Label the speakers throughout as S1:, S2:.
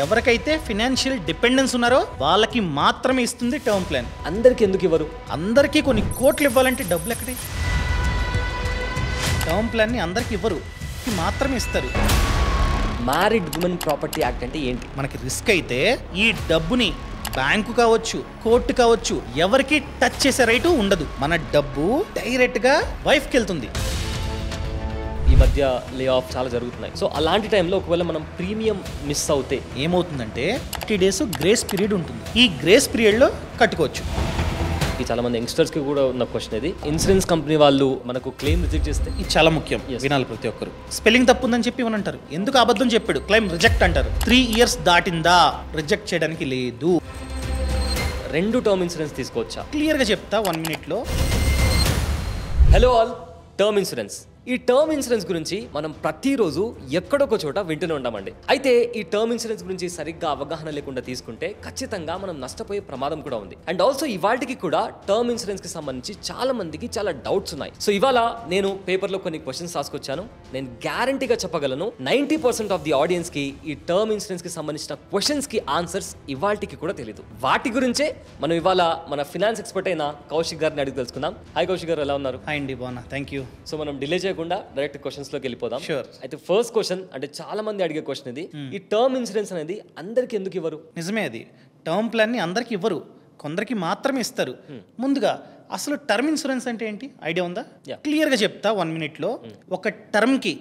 S1: ఎవరికైతే financial dependence ఉన్నారో వాళ్ళకి మాత్రమే ఇస్తుంది టర్మ్ ప్లాన్.
S2: అందరికి ఎందుకు ఇవ్వరు?
S1: అందరికీ కొన్ని కోట్లు ఇవ్వాలంటే డబ్బులు ఎక్కడే? టర్మ్ ప్లాన్ని అందరికి ఇవ్వరు, మాత్రమే ఇస్తారు.
S2: మ్యారీడ్ ఉమెన్ ప్రాపర్టీ యాక్ట్ అంటే ఏంటి?
S1: మనకి రిస్క్ అయితే ఈ డబ్బుని బ్యాంకు కావచ్చు, కోర్టు కావచ్చు, ఎవరికి టచ్ చేసే రైటు ఉండదు. మన డబ్బు డైరెక్ట్ గా వైఫ్కి వెళ్తుంది.
S2: ఈ మధ్య లే ఆఫ్ చాలా జరుగుతున్నాయి. సో అలాంటి టైంలో ఒకవేళ మనం ప్రీమియం మిస్ అవుతే
S1: ఏమవుతుందంటే 30 days గ్రేస్ పీరియడ్ ఉంటుంది. ఈ గ్రేస్ పీరియడ్లో కట్టుకోవచ్చు.
S2: చాలా మంది యంగ్స్టర్స్ కి కూడా ఉన్న క్వశ్చన్ ఇది. ఇన్సూరెన్స్ కంపెనీ వాళ్ళు మనకు క్లెయిమ్ రిజెక్ట్ చేస్తే
S1: ఇది చాలా ముఖ్యం, వినాలి ప్రతి ఒక్కరు. స్పెల్లింగ్ తప్పు ఉందని చెప్పి అంటారు, ఎందుకు అబద్ధం చెప్పాడు, క్లెయిమ్ రిజెక్ట్ అంటారు. 3 years దాటిందా రిజెక్ట్ చేయడానికి లేదు.
S2: 2 టర్మ్ ఇన్సూరెన్స్ తీసుకోవచ్చా?
S1: క్లియర్ గా చెప్తా 1 minute లో.
S2: Hello all, term insurance. ఈ టర్మ్ ఇన్సూరెన్స్ గురించి మనం ప్రతిరోజు ఎక్కడొక చోట వింటూనే ఉంటామండి. అయితే ఈ టర్మ్ ఇన్సూరెన్స్ గురించి సరిగ్గా అవగాహన లేకుండా తీసుకుంటే ఖచ్చితంగా మనం నష్టపోయే ప్రమాదం కూడా ఉంది. అండ్ ఆల్సో ఇవాళకి కూడా టర్మ్ ఇన్సూరెన్స్ కి సంబంధించి చాలా మందికి చాలా డౌట్స్ ఉన్నాయి. సో ఇవాళ నేను పేపర్లో కొన్ని క్వశ్చన్స్ రాసుకొచ్చాను. నేను గ్యారంటీగా చెప్పగలను 90% ఆఫ్ ది ఆడియన్స్ కి ఈ టర్మ్ ఇన్సూరెన్స్ కి సంబంధించిన క్వశ్చన్స్ కి ఆన్సర్స్ ఇవాళకి కూడా తెలియదు. వాటి గురించే మనం ఇవాళ మన ఫినాన్స్ ఎక్స్పర్ట్ అయిన కౌశిక్ గారిని అడిగి తెలుసుకుందాం. హాయ్ కౌశిక్ గారు, ఎలా ఉన్నారు?
S1: హాయ్ అండి, బాగున్నా, థ్యాంక్ యూ.
S2: సో మనం డిలే డైరెక్ట్ క్వశ్చన్స్ లోకి వెళ్ళిపోదాం.
S1: షూర్.
S2: అయితే ఫస్ట్ క్వశ్చన్, అంటే చాలా మంది అడిగే క్వశ్చన్ ఇది, ఈ టర్మ్ ఇన్సూరెన్స్ అనేది అందరికి ఎందుకు ఇవ్వరు?
S1: నిజమే, అది టర్మ్ ప్లాన్ ని అందరికి ఇవ్వరు, కొందరికి మాత్రమే ఇస్తారు. ముందుగా అసలు టర్మ్ ఇన్సూరెన్స్ అంటే ఏంటి ఐడియా ఉందా? క్లియర్ గా చెప్తా 1 minute లో. ఒక టర్మ్ కి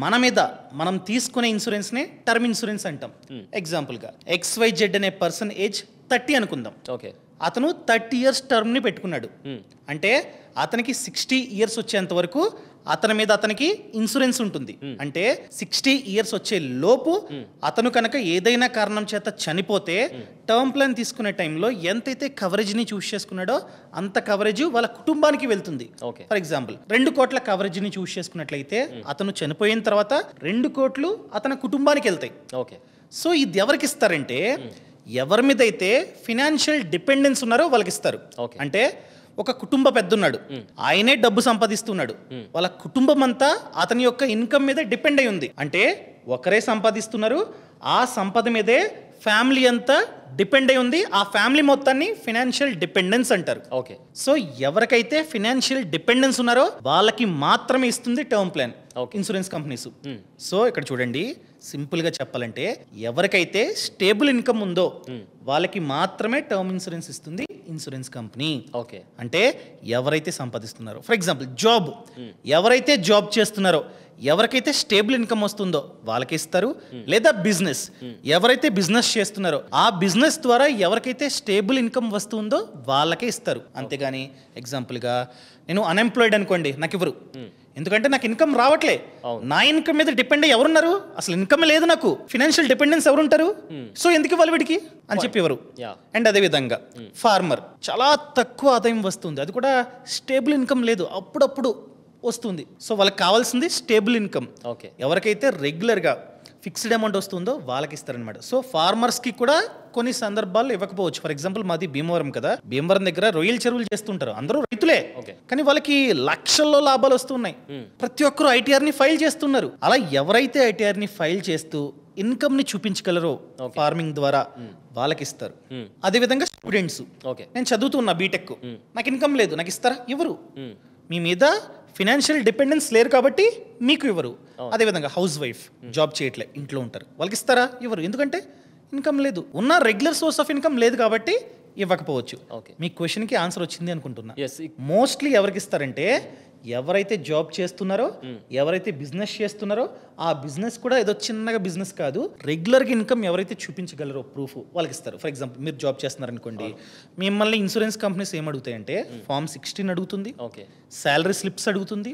S1: మన మీద మనం తీసుకునే ఇన్సూరెన్స్ నే టర్మ్ ఇన్సూరెన్స్ అంటాం. ఎగ్జాంపుల్ గా XYZ అనే పర్సన్ ఏజ్ 30 అనుకుందాం.
S2: ఓకే,
S1: అతను 30 years టర్మ్ ని పెట్టుకున్నాడు. అంటే అతనికి 60 years వచ్చేంత వరకు అతని మీద అతనికి ఇన్సూరెన్స్ ఉంటుంది. అంటే 60 years వచ్చే లోపు అతను కనుక ఏదైనా కారణం చేత చనిపోతే టర్మ్ ప్లాన్ తీసుకునే టైంలో ఎంతైతే కవరేజ్ ని చూస్ చేసుకున్నాడో అంత కవరేజ్ వాళ్ళ కుటుంబానికి వెళ్తుంది. ఫర్ ఎగ్జాంపుల్ 2 కోట్ల కవరేజ్ ని చూస్ చేసుకున్నట్లయితే అతను చనిపోయిన తర్వాత 2 కోట్లు అతని కుటుంబానికి వెళ్తాయి.
S2: ఓకే.
S1: సో ఇది ఎవరికి ఇస్తారంటే ఎవరి మీద అయితే ఫినాన్షియల్ డిపెండెన్స్ ఉన్నారో వాళ్ళకి ఇస్తారు. అంటే ఒక కుటుంబ పెద్ద ఉన్నాడు, ఆయనే డబ్బు సంపాదిస్తున్నాడు, వాళ్ళ కుటుంబం అంతా అతని యొక్క ఇన్కమ్ మీద డిపెండ్ అయి ఉంది. అంటే ఒకరే సంపాదిస్తున్నారు, ఆ సంపద మీదే ఫ్యామిలీ అంతా డిపెండ్ అయి ఉంది. ఆ ఫ్యామిలీ మొత్తాన్ని ఫినాన్షియల్ డిపెండెన్స్ అంటారు.
S2: ఓకే.
S1: సో ఎవరికైతే ఫినాన్షియల్ డిపెండెన్స్ ఉన్నారో వాళ్ళకి మాత్రమే ఇస్తుంది term plan insurance companies. So ఇక్కడ చూడండి, సింపుల్ గా చెప్పాలంటే ఎవరికైతే స్టేబుల్ ఇన్కమ్ ఉందో వాళ్ళకి మాత్రమే టర్మ్ ఇన్సూరెన్స్ ఇస్తుంది ఇన్సూరెన్స్ కంపెనీ.
S2: ఓకే.
S1: అంటే ఎవరైతే సంపాదిస్తున్నారో, ఫర్ ఎగ్జాంపుల్ జాబ్, ఎవరైతే జాబ్ చేస్తున్నారో ఎవరికైతే స్టేబుల్ ఇన్కమ్ వస్తుందో వాళ్ళకి ఇస్తారు. లేదా బిజినెస్, ఎవరైతే బిజినెస్ చేస్తున్నారో ఆ బిజినెస్ ద్వారా ఎవరికైతే స్టేబుల్ ఇన్కమ్ వస్తుందో వాళ్ళకే ఇస్తారు. అంతేగాని ఎగ్జాంపుల్గా నేను అన్ఎంప్లాయిడ్ అనుకోండి, నాకు ఇవ్వరు. ఎందుకంటే నాకు ఇన్కమ్ రావట్లే, నా ఇన్కమ్ మీద డిపెండ్ అయ్యి ఎవరున్నారు? అసలు ఇన్కమ్ లేదు నాకు, ఫినాన్షియల్ డిపెండెన్స్ ఎవరుంటారు? సో ఎందుకు ఇవ్వాలి వీడికి అని చెప్పి ఎవరు. అండ్ అదే విధంగా ఫార్మర్, చాలా తక్కువ ఆదాయం వస్తుంది, అది కూడా స్టేబుల్ ఇన్కమ్ లేదు, అప్పుడప్పుడు వస్తుంది. సో వాళ్ళకి కావాల్సింది స్టేబుల్ ఇన్కమ్. ఎవరికైతే రెగ్యులర్గా ఫిక్స్డ్ అమౌంట్ వస్తుందో వాళ్ళకి ఇస్తారనమాట. సో ఫార్మర్స్కి కూడా కొన్ని సందర్భాల్లో ఇవ్వకపోవచ్చు. ఫర్ ఎగ్జాంపుల్ మాది భీమవరం కదా, భీమవరం దగ్గర రొయ్యల చెరువులు చేస్తుంటారు, అందరూ రైతులే, కానీ వాళ్ళకి లక్షల్లో లాభాలు వస్తున్నాయి. ప్రతి ఒక్కరు ITR ని ఫైల్ చేస్తున్నారు. అలా ఎవరైతే ITR ని ఫైల్ చేస్తూ ఇన్కమ్ ని చూపించగలరో ఫార్మింగ్ ద్వారా వాళ్ళకి ఇస్తారు. అదే విధంగా స్టూడెంట్స్, నేను చదువుతున్నా బీటెక్, నాకు ఇన్కమ్ లేదు, నాకు ఇస్తారా? ఇవ్వరు. మీ మీద ఫినాన్షియల్ డిపెండెన్స్ లేరు కాబట్టి మీకు ఇవ్వరు. అదేవిధంగా హౌస్ వైఫ్, జాబ్ చేయట్లే, ఇంట్లో ఉంటారు, వాళ్ళకి ఇస్తారా? ఇవ్వరు. ఎందుకంటే ఇన్కమ్ లేదు, ఉన్న రెగ్యులర్ సోర్స్ ఆఫ్ ఇన్కమ్ లేదు కాబట్టి ఇవ్వకపోవచ్చు. మీ క్వశ్చన్కి ఆన్సర్ వచ్చింది అనుకుంటున్నా. మోస్ట్లీ ఎవరికి ఇస్తారంటే ఎవరైతే జాబ్ చేస్తున్నారో, ఎవరైతే బిజినెస్ చేస్తున్నారో, ఆ బిజినెస్ కూడా ఏదో చిన్నగా బిజినెస్ కాదు, రెగ్యులర్గా ఇన్కమ్ ఎవరైతే చూపించగలరో ప్రూఫ్ వాళ్ళకి ఇస్తారు. ఫర్ ఎగ్జాంపుల్ మీరు జాబ్ చేస్తున్నారు అనుకోండి, మిమ్మల్ని ఇన్సూరెన్స్ కంపెనీస్ ఏం అడుగుతాయంటే Form 16 అడుగుతుంది, శాలరీ స్లిప్స్ అడుగుతుంది,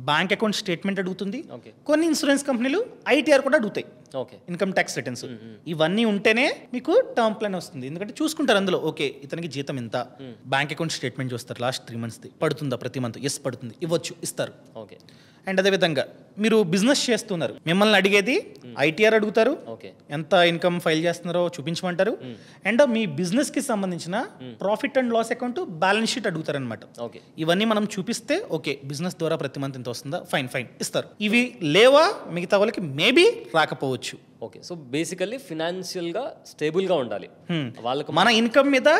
S1: బ్యాంక్ అకౌంట్ స్టేట్మెంట్ అడుగుతుంది, కొన్ని ఇన్సూరెన్స్ కంపెనీలు ITR కూడా అడుగుతాయి, ఇన్కమ్ ట్యాక్స్ రిటర్న్స్. ఇవన్నీ ఉంటేనే మీకు టర్మ్ ప్లాన్ వస్తుంది. ఎందుకంటే చూసుకుంటారు అందులో, ఓకే ఇతనికి జీతం ఎంత, బ్యాంక్ అకౌంట్ స్టేట్మెంట్ చూస్తారు లాస్ట్ 3 months పడుతుందా ప్రతి మంత్, ఎస్ పడుతుంది, ఇవ్వచ్చు, ఇస్తారు. అండ్ అదేవిధంగా మీరు బిజినెస్ చేస్తున్నారు, మిమ్మల్ని అడిగేది ఐటీఆర్ అడుగుతారు,
S2: ఓకే
S1: ఎంత ఇన్కమ్ ఫైల్ చేస్తున్నారో చూపించమంటారు, అండ్ మీ బిజినెస్కి సంబంధించిన profit and loss account, balance sheet అడుగుతారనమాట.
S2: ఓకే
S1: ఇవన్నీ మనం చూపిస్తే ఓకే బిజినెస్ ద్వారా ప్రతి మంత్ ఎంత వస్తుందా, ఫైన్ ఇస్తారు. ఇవి లేవా మిగతా వాళ్ళకి మేబీ రాకపోవచ్చు.
S2: ఓకే సో బేసికల్లీ ఫినాన్షియల్గా స్టేబుల్గా ఉండాలి వాళ్ళకు.
S1: మన ఇన్కమ్ మీద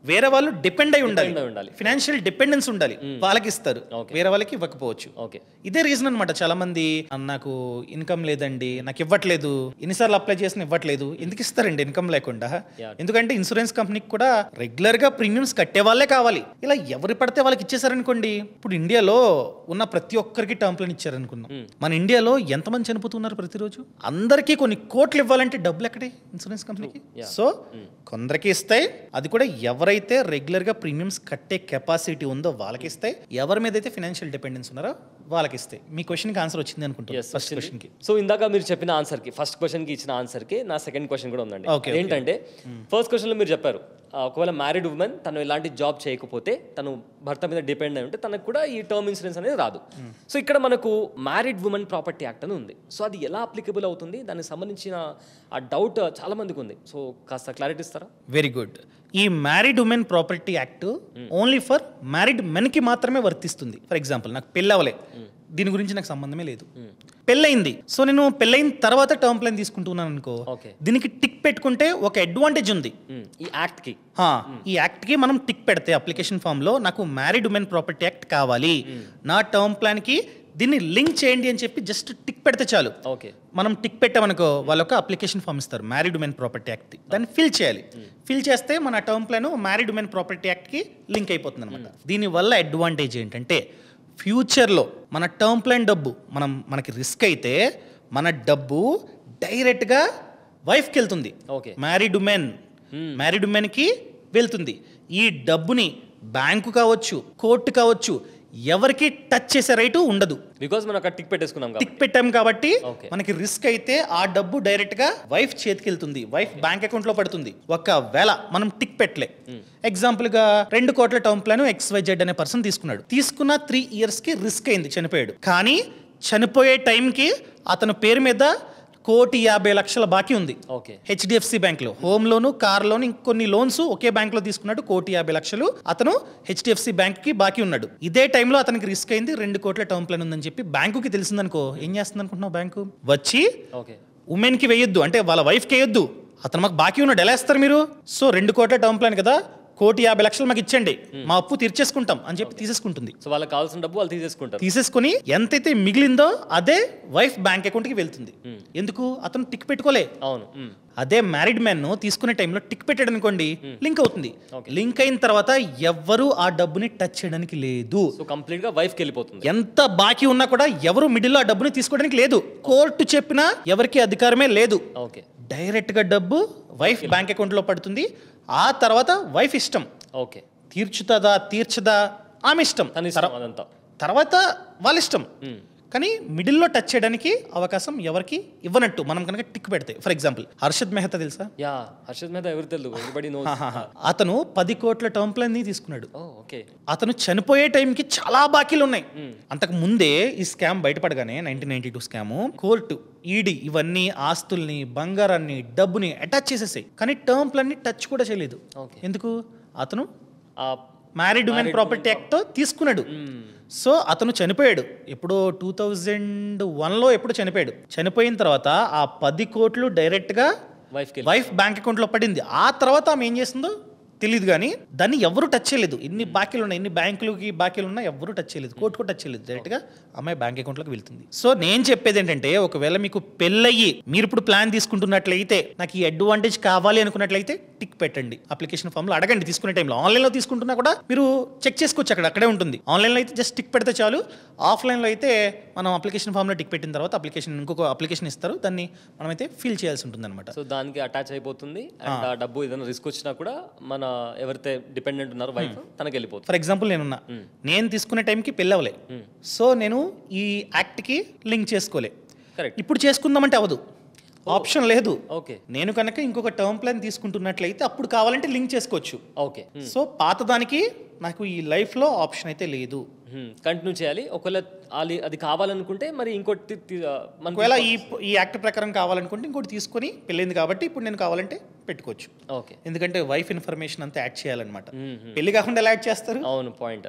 S1: వేరే వాళ్ళు డిపెండ్ అయి ఉండాలి,
S2: ఉండాలి.
S1: ఫినాన్షియల్ డిపెండెన్స్ ఉండాలి, వాళ్ళకి ఇస్తారు,
S2: Okay.
S1: వేరే వాళ్ళకి ఇవ్వకపోవచ్చు.
S2: ఓకే
S1: ఇదే రీజన్ అనమాట. చాలా మంది నాకు ఇన్కమ్ లేదండి, నాకు ఇవ్వట్లేదు, ఎన్నిసార్లు అప్లై చేసిన ఇవ్వట్లేదు. ఎందుకు ఇస్తారండి ఇన్కమ్ లేకుండా?
S2: Yeah.
S1: ఎందుకంటే ఇన్సూరెన్స్ కంపెనీకి కూడా రెగ్యులర్ గా ప్రీమియమ్స్ కట్టే వాళ్ళే కావాలి. ఇలా ఎవరు పడితే వాళ్ళకి ఇచ్చేసారనుకోండి, ఇప్పుడు ఇండియాలో ఉన్న ప్రతి ఒక్కరికి టర్మ్ ప్లాన్ ఇచ్చారనుకున్నాం. మన ఇండియాలో ఎంతమంది చనిపోతున్నారు ప్రతిరోజు? అందరికీ కొన్ని కోట్లు ఇవ్వాలంటే డబ్బులు ఎక్కడే ఇన్సూరెన్స్ కంపెనీకి? సో కొందరికి ఇస్తాయి, అది కూడా ఎవరైతే రెగ్యులర్ గా ప్రీమియమ్స్ కట్టే కెపాసిటీ ఉందో వాళ్ళకి ఇస్తాయి, ఎవరి మీద అయితే ఫినాన్షియల్ డిపెండెన్స్ ఉన్నారో వాళ్ళకి ఇస్తాయి. మీ క్వశ్చన్ కి ఆన్సర్ వచ్చింది అనుకుంటున్నాను. ఫస్ట్ క్వశ్చన్ కి.
S2: సో ఇందాక మీరు చెప్పిన ఆన్సర్ కి, ఫస్ట్ క్వశ్చన్ కి ఇచ్చిన ఆన్సర్ కి నా సెకండ్ క్వశ్చన్ కూడా ఉందండి.
S1: Okay,
S2: ఏంటంటే ఫస్ట్ క్వశ్చన్ లో మీరు చెప్పారు ఒకవేళ మ్యారీడ్ ఉమెన్ తను ఎలాంటి జాబ్ చేయకపోతే, తను భర్త మీద డిపెండ్ అయి ఉంటే తనకు కూడా ఈ టర్మ్ ఇన్సూరెన్స్ అనేది రాదు. సో ఇక్కడ మనకు మ్యారీడ్ ఉమెన్ ప్రాపర్టీ యాక్ట్ అని ఉంది. సో అది ఎలా అప్లికబుల్ అవుతుంది, దానికి సంబంధించిన ఆ డౌట్ చాలా మందికి ఉంది. సో కాస్త క్లారిటీ ఇస్తారా?
S1: Very good. ఈ married women property act only for married men కి మాత్రమే వర్తిస్తుంది. ఫర్ ఎగ్జాంపుల్ నాకు పెళ్ళి అవ్వలే, దీని గురించి నాకు సంబంధమే లేదు. పెళ్ళయింది, సో నేను పెళ్ళైన తర్వాత టర్మ్ ప్లాన్ తీసుకుంటున్నాను అనుకో,
S2: ఓకే
S1: దీనికి టిక్ పెట్టుకుంటే ఒక అడ్వాంటేజ్ ఉంది.
S2: ఈ యాక్ట్ కి
S1: ఈ యాక్ట్ కి మనం టిక్ పెడితే అప్లికేషన్ ఫామ్ లో నాకు మ్యారీడ్ ఉమెన్ ప్రాపర్టీ యాక్ట్ కావాలి, నా టర్మ్ ప్లాన్ కి దీన్ని లింక్ చేయండి అని చెప్పి జస్ట్ టిక్ పెడితే చాలు.
S2: ఓకే
S1: మనం టిక్ పెట్టామనుకో వాళ్ళు ఒక అప్లికేషన్ ఫామ్ ఇస్తారు మ్యారీడ్ ఉమెన్ ప్రాపర్టీ యాక్ట్, దాన్ని ఫిల్ చేయాలి. ఫిల్ చేస్తే మన term plan married women property act కి లింక్ అయిపోతుంది అనమాట. దీనివల్ల అడ్వాంటేజ్ ఏంటంటే ఫ్యూచర్లో మన టర్మ్ ప్లాన్ డబ్బు మనకి రిస్క్ అయితే మన డబ్బు డైరెక్ట్గా వైఫ్కి వెళ్తుంది.
S2: ఓకే
S1: మ్యారీడ్ ఉమెన్కి వెళ్తుంది. ఈ డబ్బుని బ్యాంకు కావచ్చు, కోర్టు కావచ్చు, ఎవరికి టచ్ చేసే రైటు ఉండదు.
S2: బికాజ్ మనం అక్కడ టిక్ పెట్టేసుకున్నాం
S1: టిక్ పెట్టాం కాబట్టి
S2: Okay.
S1: మనకి రిస్క్ అయితే ఆ డబ్బు డైరెక్ట్ గా వైఫ్ చేతికి వెళ్తుంది, వైఫ్ బ్యాంక్ అకౌంట్ లో పడుతుంది. ఒకవేళ మనం టిక్ పెట్టలే, ఎగ్జాంపుల్ గా 2 కోట్ల టర్మ్ ప్లాన్ XYZ అనే పర్సన్ తీసుకున్నాడు, తీసుకున్న 3 years కి రిస్క్ అయింది, చనిపోయాడు. కానీ చనిపోయే టైంకి అతని పేరు మీద 1,50,00,000 బాకీ ఉంది.
S2: ఓకే
S1: HDFC బ్యాంక్ లో హోమ్ లోను, కార్ లోను, ఇంకొన్ని లోన్స్ ఒకే బ్యాంక్ లో తీసుకున్నాడు. 1,50,00,000 అతను HDFC బ్యాంక్ కి బాకీ ఉన్నాడు. ఇదే టైంలో అతనికి రిస్క్ అయింది, 2 కోట్ల టర్మ్ ప్లాన్ ఉందని చెప్పి బ్యాంకుకి తెలిసిందనుకో, ఏం చేస్తుంది అనుకుంటున్నావు? బ్యాంకు వచ్చి
S2: ఓకే
S1: ఉమెన్ కి వేయొద్దు, అంటే వాళ్ళ వైఫ్ కి వేయొద్దు, అతను మాకు బాకీ ఉన్నాడు, ఎలా వేస్తారు మీరు? సో 2 కోట్ల టర్మ్ ప్లాన్ కదా, 1,50,00,000 మాకు ఇచ్చండి, మా అప్పు తీర్చేసుకుంటాం అని చెప్పి తీసేసుకుంటుంది.
S2: సో వాళ్ళకి కావాల్సిన డబ్బు వాళ్ళు తీసేసుకుంటారు.
S1: తీసేసుకుని ఎంతైతే మిగిలిందో అదే వైఫ్ బ్యాంక్ అకౌంట్ కి వెళ్తుంది. ఎందుకు? అతను టిక్ పెట్టుకోలే.
S2: అవును
S1: అదే మ్యారీడ్ మ్యాన్ తీసుకునే టైంలో టిక్ పెట్టాడు అనుకోండి, లింక్ అవుతుంది. లింక్ అయిన తర్వాత ఎవ్వరు ఆ డబ్బుని టచ్ చేయడానికి లేదు.
S2: సో కంప్లీట్ గా వైఫ్ కి వెళ్ళిపోతుంది.
S1: ఎంత బాకీ ఉన్నా కూడా ఎవరు మిడిల్లో ఆ డబ్బుని తీసుకోవడానికి లేదు. కోర్టు చెప్పినా ఎవరికి అధికారమే లేదు.
S2: ఓకే
S1: డైరెక్ట్ గా డబ్బు వైఫ్ బ్యాంక్ అకౌంట్ లో పడుతుంది. ఆ తర్వాత వైఫ్ ఇష్టం,
S2: ఓకే
S1: తీర్చుతుందా తీర్చదా ఆమె ఇష్టం,
S2: తన ఇష్టం అదంతా.
S1: తర్వాత వాళ్ళ ఇష్టం. కానీ మిడిల్లో టచ్ చేయడానికి అవకాశం ఎవరికి ఇవ్వనట్టు మనం కనుక టిక్ పెడితే. ఫర్ ఎగ్జాంపుల్ హర్షద్ మెహతా తెలుసా?
S2: యా హర్షద్ మెహతా ఎవరు తెలుసు, ఎవ్రీబడీ నోస్.
S1: అతను 10 కోట్ల టర్మ్ ప్లాన్ ని తీసుకున్నాడు.
S2: ఓకే
S1: అతను చనిపోయే టైంకి చాలా బాకీలు ఉన్నాయి. అంతకు ముందే ఈ స్కామ్ బయటపడగానే 1992 స్కామ్, కోర్టు, ఈడీ ఇవన్నీ ఆస్తుల్ని, బంగారాన్ని, డబ్బుని అటాచ్ చేసేసాయి. కానీ టర్మ్ ప్లాన్ ని టచ్ కూడా చేయలేదు. ఎందుకు? అతను మ్యారీడ్ ఉమెన్ ప్రాపర్టీ యాక్ట్ తో తీసుకున్నాడు. సో అతను చనిపోయాడు ఎప్పుడో 2001లో ఎప్పుడు చనిపోయాడు. చనిపోయిన తర్వాత ఆ 10 కోట్లు డైరెక్ట్ గా వైఫ్ బ్యాంక్ అకౌంట్ లో పడింది. ఆ తర్వాత ఆమె ఏం చేస్తుందో తెలియదు, కానీ దాన్ని ఎవరు టచ్ చేయలేదు. ఎన్ని బాకీలు ఉన్నాయి, ఎన్ని బ్యాంకులకి బాకీలు ఉన్నా ఎవరు టచ్ చేయలేదు, కోర్టు కూడా టచ్ చేయలేదు. డైరెక్ట్ గా అమ్మాయి బ్యాంక్ అకౌంట్ లోకి వెళ్తుంది. సో నేను చెప్పేది ఏంటంటే, ఒకవేళ మీకు పెళ్ళయ్యి మీరు ఇప్పుడు ప్లాన్ తీసుకుంటున్నట్లయితే, నాకు ఈ అడ్వాంటేజ్ కావాలి అనుకున్నట్లయితే టిక్ పెట్టండి అప్లికేషన్ ఫామ్ లో, అడగండి తీసుకునే టైంలో. ఆన్లైన్ లో తీసుకుంటున్నా కూడా మీరు చెక్ చేసుకోవచ్చు, అక్కడే ఉంటుంది. ఆన్లైన్ లో అయితే జస్ట్ టిక్ పెడితే చాలు. ఆఫ్లైన్ లో అయితే మనం అప్లికేషన్ ఫామ్ లో టిక్ పెట్టిన తర్వాత ఇంకొక అప్లికేషన్ ఇస్తారు, దాన్ని మనమైతే ఫిల్ చేయాల్సి ఉంటుంది అనమాట.
S2: సో దానికి అటాచ్ అయిపోతుంది. అండ్ ఆ డబ్బు ఏదైనా రిస్క్ వచ్చినా కూడా మన ఎవరైతే డిపెండెంట్ ఉన్నారో వైఫ్ తనకి వెళ్ళిపోతుంది.
S1: ఫర్ ఎగ్జాంపుల్ నేను తీసుకునే టైంకి పెళ్ళి అవ్వలే, సో నేను ఈ యాక్ట్ కి లింక్ చేసుకోలే.
S2: కరెక్ట్.
S1: ఇప్పుడు చేసుకుందామంటే అవ్వదు, ఆప్షన్ లేదు.
S2: ఓకే.
S1: నేను కనుక ఇంకొక టర్మ్ ప్లాన్ తీసుకుంటున్నట్లయితే అప్పుడు కావాలంటే లింక్ చేసుకోవచ్చు.
S2: ఓకే.
S1: సో పాత దానికి నాకు ఈ లైఫ్ లో ఆప్షన్ అయితే లేదు.
S2: కంటిన్యూ చేయాలి. ఒకవేళ అది కావాలనుకుంటే మరి ఇంకోటి
S1: ఒకవేళ ఈ యాక్ట్ ప్రకారం కావాలనుకుంటే ఇంకోటి తీసుకొని పెళ్ళింది కాబట్టి ఇప్పుడు నేను కావాలంటే పెట్టుకోవచ్చు.
S2: ఓకే,
S1: ఎందుకంటే వైఫ్ ఇన్ఫర్మేషన్ అంతా యాడ్ చేయాలన్నమాట. పెళ్లి కాకుండా ఎలా యాడ్ చేస్తారు?
S2: అవును, పాయింట్.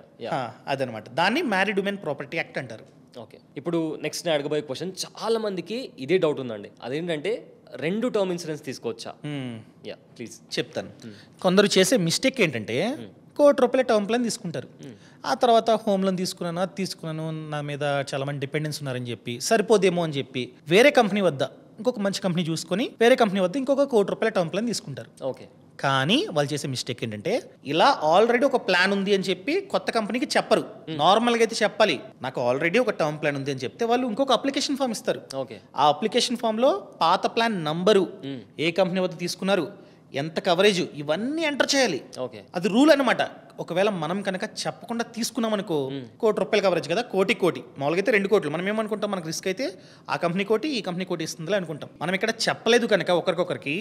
S1: అదనమాట, దాన్ని మ్యారీడ్ ఉమెన్ ప్రాపర్టీ యాక్ట్ అంటారు.
S2: ఓకే, ఇప్పుడు నెక్స్ట్ నేను అడగబోయే క్వశ్చన్ చాలా మందికి ఇదే డౌట్ ఉందండి. అదేంటంటే 2 టర్మ్ ఇన్సూరెన్స్ తీసుకోవచ్చా? యా ప్లీజ్
S1: చెప్తాను. కొందరు చేసే మిస్టేక్ ఏంటంటే ₹1,00,00,000 టర్మ్ ప్లాన్ తీసుకుంటారు. ఆ తర్వాత హోమ్ లోన్ తీసుకున్నాను, నా మీద చాలా మంది డిపెండెన్స్ ఉన్నారని చెప్పి సరిపోదేమో అని చెప్పి వేరే కంపెనీ వద్ద ఇంకొక మంచి కంపెనీ చూసుకొని వేరే కంపెనీ వద్ద ఇంకొక ₹1,00,00,000 టర్మ్ ప్లాన్ తీసుకుంటారు.
S2: ఓకే,
S1: కానీ వాళ్ళు చేసే మిస్టేక్ ఏంటంటే ఇలా ఆల్రెడీ ఒక ప్లాన్ ఉంది అని చెప్పి కొత్త కంపెనీకి చెప్పరు. నార్మల్గా అయితే చెప్పాలి, నాకు ఆల్రెడీ ఒక టర్మ్ ప్లాన్ ఉంది అని చెప్తే వాళ్ళు ఇంకొక అప్లికేషన్ ఫామ్ ఇస్తారు.
S2: ఓకే,
S1: ఆ అప్లికేషన్ ఫామ్లో పాత ప్లాన్ నంబరు, ఏ కంపెనీ వద్ద తీసుకున్నారు, ఎంత కవరేజ్, ఇవన్నీ ఎంటర్ చేయాలి.
S2: ఓకే,
S1: అది రూల్ అనమాట. ఒకవేళ మనం కనుక చెప్పకుండా తీసుకున్నాం అనుకో, ₹1,00,00,000 కవరేజ్ కదా, కోటి మామూలుగా అయితే 2 కోట్లు. మనం ఏమనుకుంటాం, మనకు రిస్క్ అయితే ఆ కంపెనీ కోటి ఈ కంపెనీ కోటి ఇస్తుందిలే అనుకుంటాం. మనం ఇక్కడ చెప్పలేదు కనుక ఒకరికొకరికి